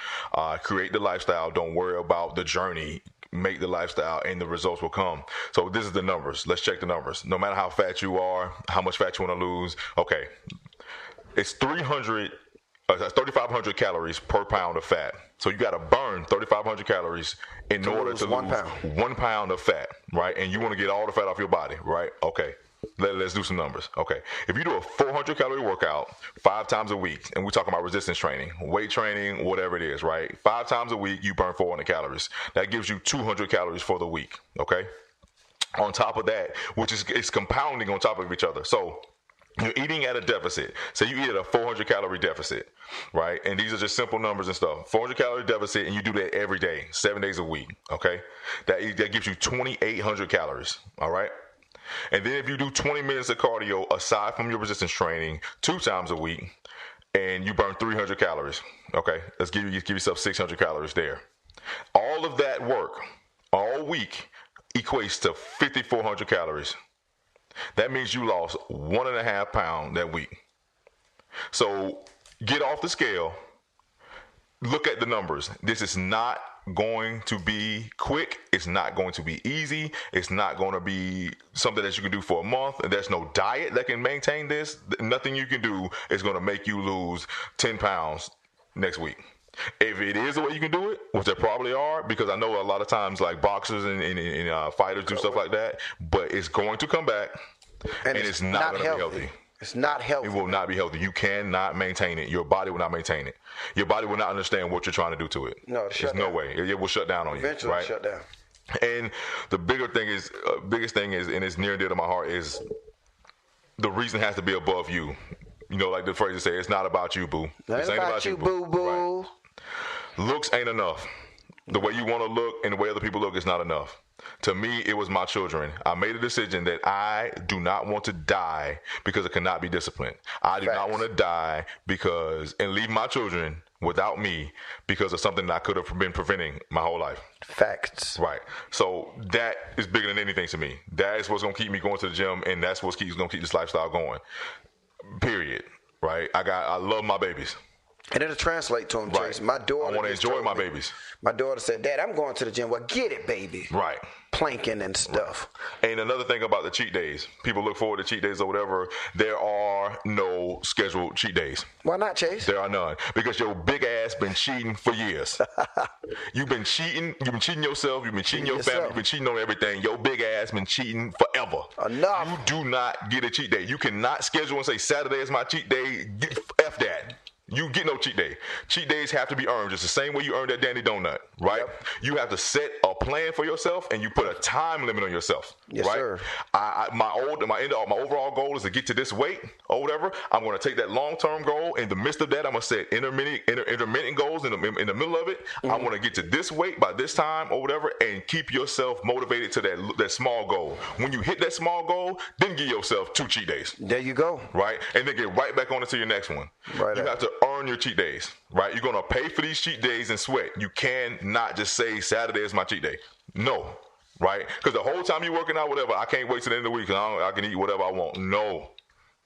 Create the lifestyle. Don't worry about the journey. Make the lifestyle, and the results will come. So this is the numbers. Let's check the numbers. No matter how fat you are, how much fat you want to lose. Okay. It's 3,500 calories per pound of fat. So you got to burn 3,500 calories in order to lose 1 pound of fat, right? And you want to get all the fat off your body, right? Okay. Let's do some numbers. Okay. If you do a 400 calorie workout 5 times a week, and we're talking about resistance training, weight training, whatever it is, right? 5 times a week, you burn 400 calories. That gives you 200 calories for the week. Okay. On top of that, which is it's compounding on top of each other. So you're eating at a deficit. Say you eat at a 400 calorie deficit, right? And these are just simple numbers and stuff. 400 calorie deficit, and you do that every day, 7 days a week, okay? That gives you 2,800 calories, all right? And then if you do 20 minutes of cardio aside from your resistance training 2 times a week, and you burn 300 calories, okay? Let's give yourself 600 calories there. All of that work all week equates to 5,400 calories. That means you lost 1.5 pounds that week. So get off the scale. Look at the numbers. This is not going to be quick. It's not going to be easy. It's not going to be something that you can do for a month. There's no diet that can maintain this. Nothing you can do is going to make you lose 10 pounds next week. If it is the way you can do it, which there probably are, because I know a lot of times like boxers and fighters do stuff like that, but it's going to come back, and it's not going to be healthy. It's not healthy. It will not be healthy. You cannot maintain it. Your body will not maintain it. Your body will not understand what you're trying to do to it. No, there's no way. It will shut down on Eventually you. Right? shut down. And the biggest thing is, and it's near and dear to my heart, is the reason has to be above you. You know, like the phrase say, it's not about you, boo. It ain't about you, boo boo. Right. Looks ain't enough. The way you want to look and the way other people look is not enough. To me, it was my children. I made a decision that I do not want to die because it cannot be disciplined. I do not want to die and leave my children without me because of something that I could have been preventing my whole life. Facts. Right. So that is bigger than anything to me. That is what's going to keep me going to the gym, and that's what's going to keep this lifestyle going. Period. Right. I love my babies. And it'll translate to them, right. Jason. My daughter. I want to enjoy my babies. My daughter said, "Dad, I'm going to the gym." Well, get it, baby. Right. Planking and stuff. Right. And another thing about the cheat days, people look forward to cheat days or whatever. There are no scheduled cheat days. Why not, Chase? There are none, because your big ass been cheating for years. You've been cheating. You've been cheating yourself. You've been cheating your family. You've been cheating on everything. Your big ass been cheating forever. Enough. You do not get a cheat day. You cannot schedule and say Saturday is my cheat day. F that. You get no cheat day. Cheat days have to be earned just the same way you earned that Dandy Donut, right? Yep. You have to set a plan for yourself, and you put a time limit on yourself, yes, right? Sir. My overall goal is to get to this weight or whatever. I'm going to take that long-term goal. In the midst of that, I'm going to set intermittent goals in the middle of it. Mm-hmm. I want to get to this weight by this time or whatever, and keep yourself motivated to that small goal. When you hit that small goal, then give yourself 2 cheat days. There you go. Right? And then get right back on it to your next one. Right. You have to earn your cheat days, right? You're going to pay for these cheat days and sweat. You cannot just say Saturday is my cheat day. No, right? Because the whole time you're working out, whatever, I can't wait till the end of the week and I can eat whatever I want.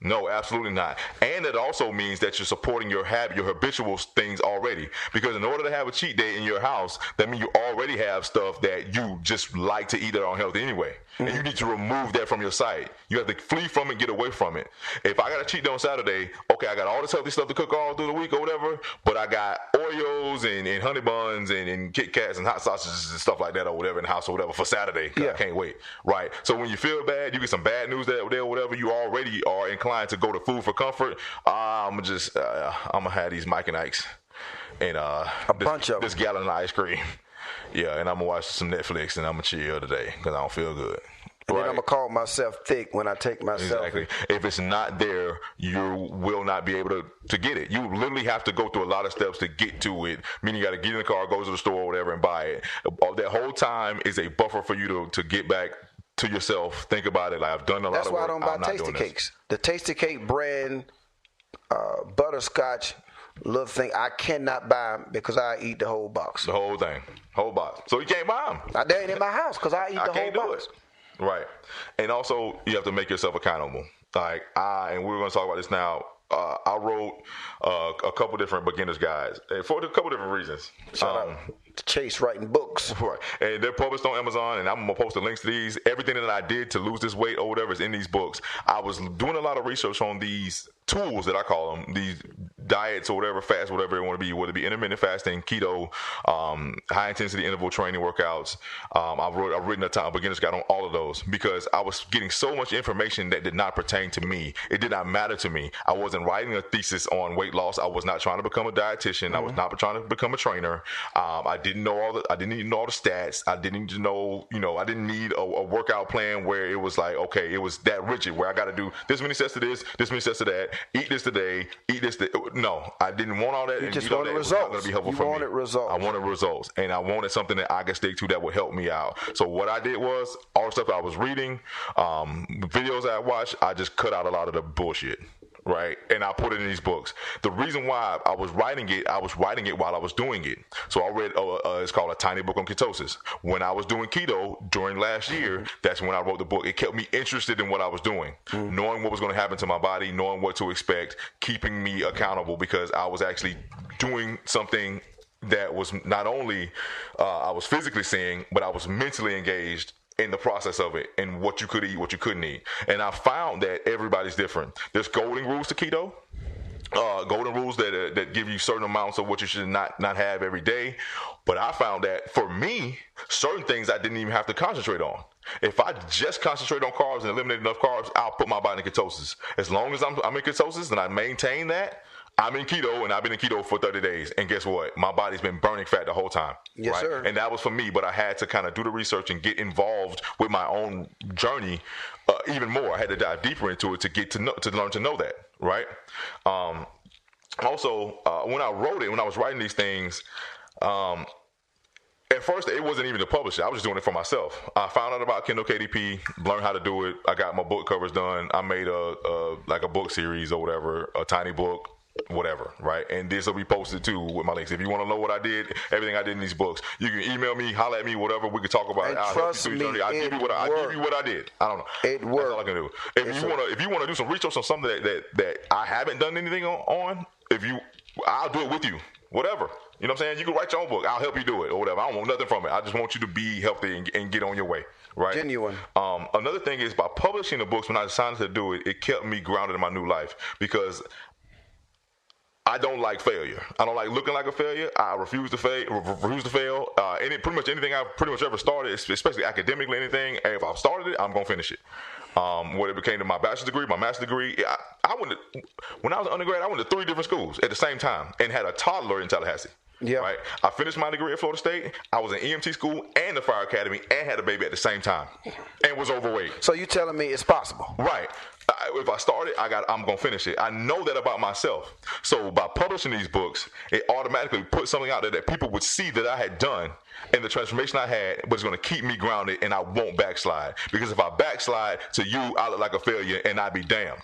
No, absolutely not. And it also means that you're supporting your habit, your habitual things already. Because in order to have a cheat day in your house, that means you already have stuff that you just like to eat that are unhealthy anyway. Mm-hmm. And you need to remove that from your sight. You have to flee from it, get away from it. If I got a cheat day on Saturday, okay, I got all this healthy stuff to cook all through the week or whatever, but I got Oreos and honey buns and Kit Kats and hot sausages and stuff like that or whatever in the house or whatever for Saturday. Yeah. I can't wait. Right. So when you feel bad, you get some bad news there or whatever, you already are inclined to go to food for comfort. I'm gonna have these Mike and Ike's and this gallon of ice cream. Yeah, and I'm gonna watch some Netflix and I'm gonna chill today because I don't feel good. And then I'm gonna call myself thick when I take myself. Exactly. If it's not there, you will not be able to get it. You literally have to go through a lot of steps to get to it. Meaning you got to get in the car, go to the store, or whatever, and buy it. That whole time is a buffer for you to get back to yourself. Think about it. Like, I've done a lot of work. That's why I don't buy Tasty Cakes. The Tasty Cake brand butterscotch little thing, I cannot buy them because I eat the whole box. The whole thing. Whole box. So you can't buy them. They ain't in my house because I eat the whole box. Right. And also, you have to make yourself accountable. Like, and we're going to talk about this now. I wrote a couple different beginner's guides for a couple different reasons. Shout out to Chase writing books. Right. And they're published on Amazon, and I'm going to post the links to these. Everything that I did to lose this weight or whatever is in these books. I was doing a lot of research on these tools that I call them, these diets or whatever, fast, whatever it want to be, whether it be intermittent fasting, keto, high intensity interval training workouts. I've written a beginner's guide on all of those because I was getting so much information that did not pertain to me. It did not matter to me. I wasn't writing a thesis on weight loss. I was not trying to become a dietitian. Mm-hmm. I was not trying to become a trainer. I didn't need to know all the stats. I didn't need to know, I didn't need a workout plan where it was like, okay, it was that rigid where I got to do this many sets to this many sets to that, eat this today, eat this. No, I didn't want all that. You just wanted results. Going to be helpful for me. You wanted results. I wanted results, and I wanted something that I could stick to that would help me out. So what I did was all the stuff I was reading, videos I watched, I just cut out a lot of the bullshit. Right, and I put it in these books. The reason why I was writing it while I was doing it. So I read, it's called A Tiny Book on Ketosis. When I was doing keto during last year, that's when I wrote the book. It kept me interested in what I was doing, knowing what was going to happen to my body, knowing what to expect, keeping me accountable because I was actually doing something that was not only I was physically seeing, but I was mentally engaged in the process of it and what you could eat, what you couldn't eat. And I found that everybody's different. There's golden rules to keto. Golden rules that give you certain amounts of what you should not have every day. But I found that for me, certain things I didn't even have to concentrate on. If I just concentrate on carbs and eliminate enough carbs, I'll put my body in ketosis. As long as I'm in ketosis and I maintain that, I'm in keto, and I've been in keto for 30 days. And guess what? My body's been burning fat the whole time. Yes, right? sir. And that was for me, but I had to kind of do the research and get involved with my own journey even more. I had to dive deeper into it to learn to know that, right? Also, when I was writing these things, at first, it wasn't even to publish it. I was just doing it for myself. I found out about Kindle KDP, learned how to do it. I got my book covers done. I made a book series or whatever, a tiny book, whatever, right? And this will be posted too with my links. If you want to know what I did, everything I did in these books, you can email me, holler at me, whatever. We can talk about and it. I'll trust help you through me, I'll give you what I did. I don't know. It worked. That's all I can do. If you want to do some research on something that I haven't done anything on, I'll do it with you. Whatever. You know what I'm saying? You can write your own book. I'll help you do it or whatever. I don't want nothing from it. I just want you to be healthy and get on your way. Right? Genuine. Another thing is, by publishing the books, when I decided to do it, it kept me grounded in my new life, because I don't like failure. I don't like looking like a failure. I refuse to fail. Pretty much anything I've pretty much ever started, especially academically, anything, if I've started it, I'm going to finish it. When it became to my bachelor's degree, my master's degree, when I was an undergrad, I went to 3 different schools at the same time and had a toddler in Tallahassee. Yeah. Right. I finished my degree at Florida State. I was in EMT school and the fire academy and had a baby at the same time and was overweight. So you telling me it's possible? Right. If I start it, I'm going to finish it. I know that about myself. So by publishing these books, it automatically put something out there that people would see that I had done, and the transformation I had was going to keep me grounded, and I won't backslide. Because if I backslide to you, I look like a failure, and I'd be damned.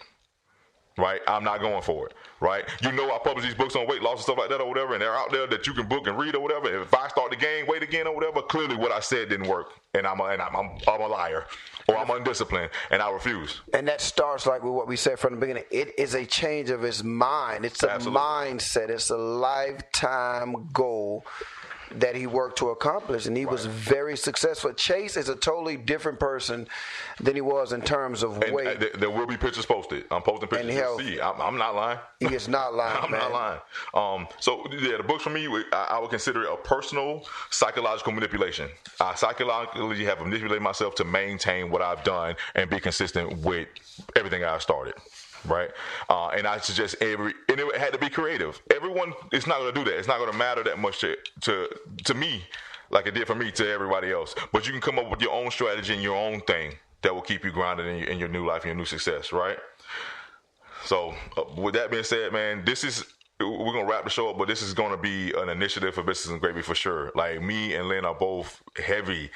Right? I'm not going for it. Right? You know, I publish these books on weight loss and stuff like that or whatever, and they're out there that you can book and read or whatever. If I start to gain weight again or whatever, clearly what I said didn't work, and I'm a liar, or I'm undisciplined, and I refuse. And that starts like with what we said from the beginning. It is a change of his mind. It's a Absolutely. mindset. It's a lifetime goal that he worked to accomplish, and he was very successful. Chase is a totally different person than he was in terms of weight. There will be pictures posted. I'm posting pictures. You'll see. I'm not lying. He is not lying. I'm not lying. So the books for me, I would consider it a personal psychological manipulation. I psychologically have manipulated myself to maintain what I've done and be consistent with everything I've started. Right, and I suggest and it had to be creative. Everyone is not going to do that. It's not going to matter that much to me, like it did for me to everybody else. But you can come up with your own strategy and your own thing that will keep you grounded in your new life and your new success. Right. So with that being said, man, we're going to wrap the show up, but this is going to be an initiative for Business and Gravy for sure. Like, me and Lynn are both heavy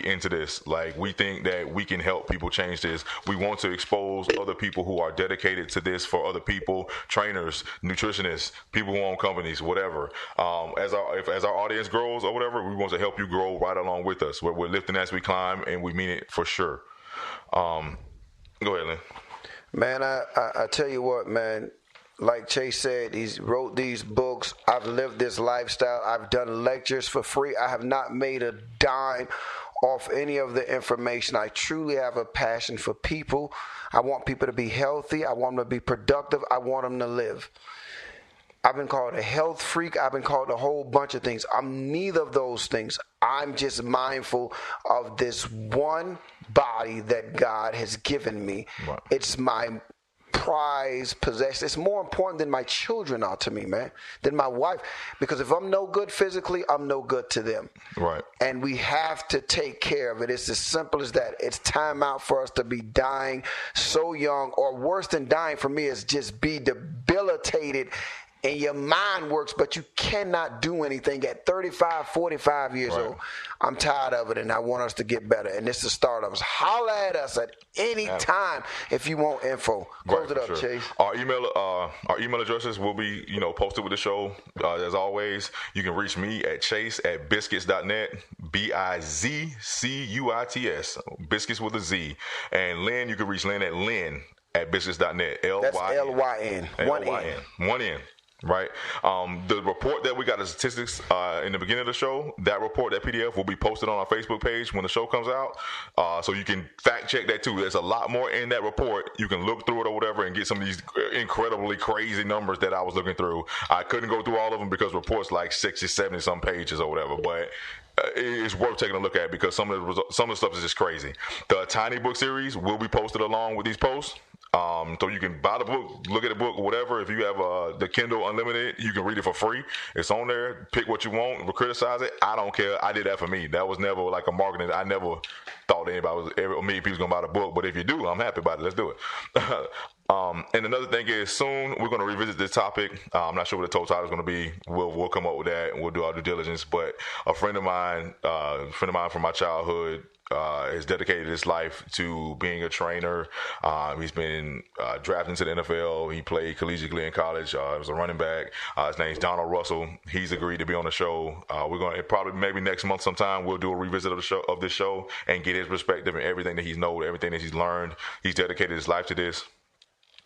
into this. Like, we think that we can help people change this. We want to expose other people who are dedicated to this for other people, trainers, nutritionists, people who own companies, whatever. As our audience grows or whatever, we want to help you grow right along with us. We're lifting as we climb, and we mean it for sure. Go ahead, Lynn. Man, I tell you what, man. Like Chase said, he's wrote these books. I've lived this lifestyle. I've done lectures for free. I have not made a dime off any of the information. I truly have a passion for people. I want people to be healthy. I want them to be productive. I want them to live. I've been called a health freak. I've been called a whole bunch of things. I'm neither of those things. I'm just mindful of this one body that God has given me. Right. It's my prized possession. It's more important than my children are to me, man, than my wife. Because if I'm no good physically, I'm no good to them. Right. And we have to take care of it. It's as simple as that. It's time out for us to be dying so young, or worse than dying for me is just be debilitated. And your mind works, but you cannot do anything at 35, 45 years old. I'm tired of it, and I want us to get better. And this is startups. Holla at us at any time if you want info. Close it up, Chase. Our email addresses will be posted with the show. As always, you can reach me at chase@bizcuits.net. BIZCUITS. Biscuits with a Z. And Lynn, you can reach Lynn at Lynn@bizcuits.net. That's LYN. One N. One N. Right. The report that we got, the statistics in the beginning of the show, that report, that PDF will be posted on our Facebook page when the show comes out. So you can fact check that too. There's a lot more in that report. You can look through it or whatever and get some of these incredibly crazy numbers that I was looking through. I couldn't go through all of them because reports like 60, 70 some pages or whatever, but it's worth taking a look at because some of the stuff is just crazy. The Tiny Book series will be posted along with these posts. So you can buy the book, look at the book, whatever. If you have the Kindle Unlimited, you can read it for free. It's on there. Pick what you want. Criticize it. I don't care. I did that for me. That was never like a marketing. I never thought many people's gonna buy the book. But if you do, I'm happy about it. Let's do it. And another thing is, soon we're gonna revisit this topic. I'm not sure what the total title is gonna be. We'll come up with that and we'll do our due diligence. But a friend of mine from my childhood. Has dedicated his life to being a trainer. He's been drafted into the NFL. He played collegiately in college. He was a running back. His name's Donald Russell. He's agreed to be on the show. We're going to probably maybe next month sometime we'll do a revisit of this show and get his perspective and everything that he's known, everything that he's learned. He's dedicated his life to this.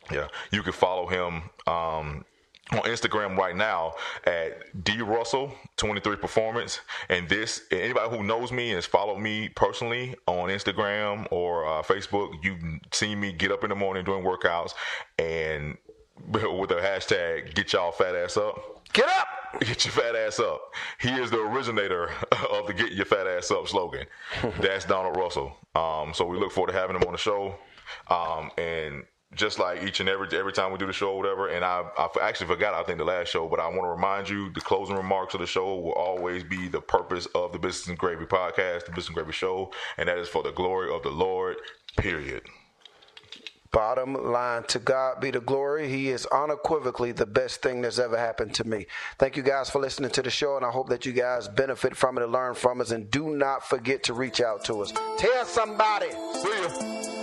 Yeah, you can follow him on Instagram right now at drussell23performance. And anybody who knows me and has followed me personally on Instagram or Facebook, you've seen me get up in the morning doing workouts and with the hashtag get y'all fat ass up. Get up! Get your fat ass up. He is the originator of the get your fat ass up slogan. That's Donald Russell. So we look forward to having him on the show. And just like each and every time we do the show or whatever, and I actually forgot, I think, the last show, but I want to remind you, the closing remarks of the show will always be the purpose of the Biscuits and Gravy podcast, the Biscuits and Gravy show, and that is for the glory of the Lord, period. Bottom line, to God be the glory. He is unequivocally the best thing that's ever happened to me. Thank you guys for listening to the show, and I hope that you guys benefit from it and learn from us, and do not forget to reach out to us. Tell somebody. See ya.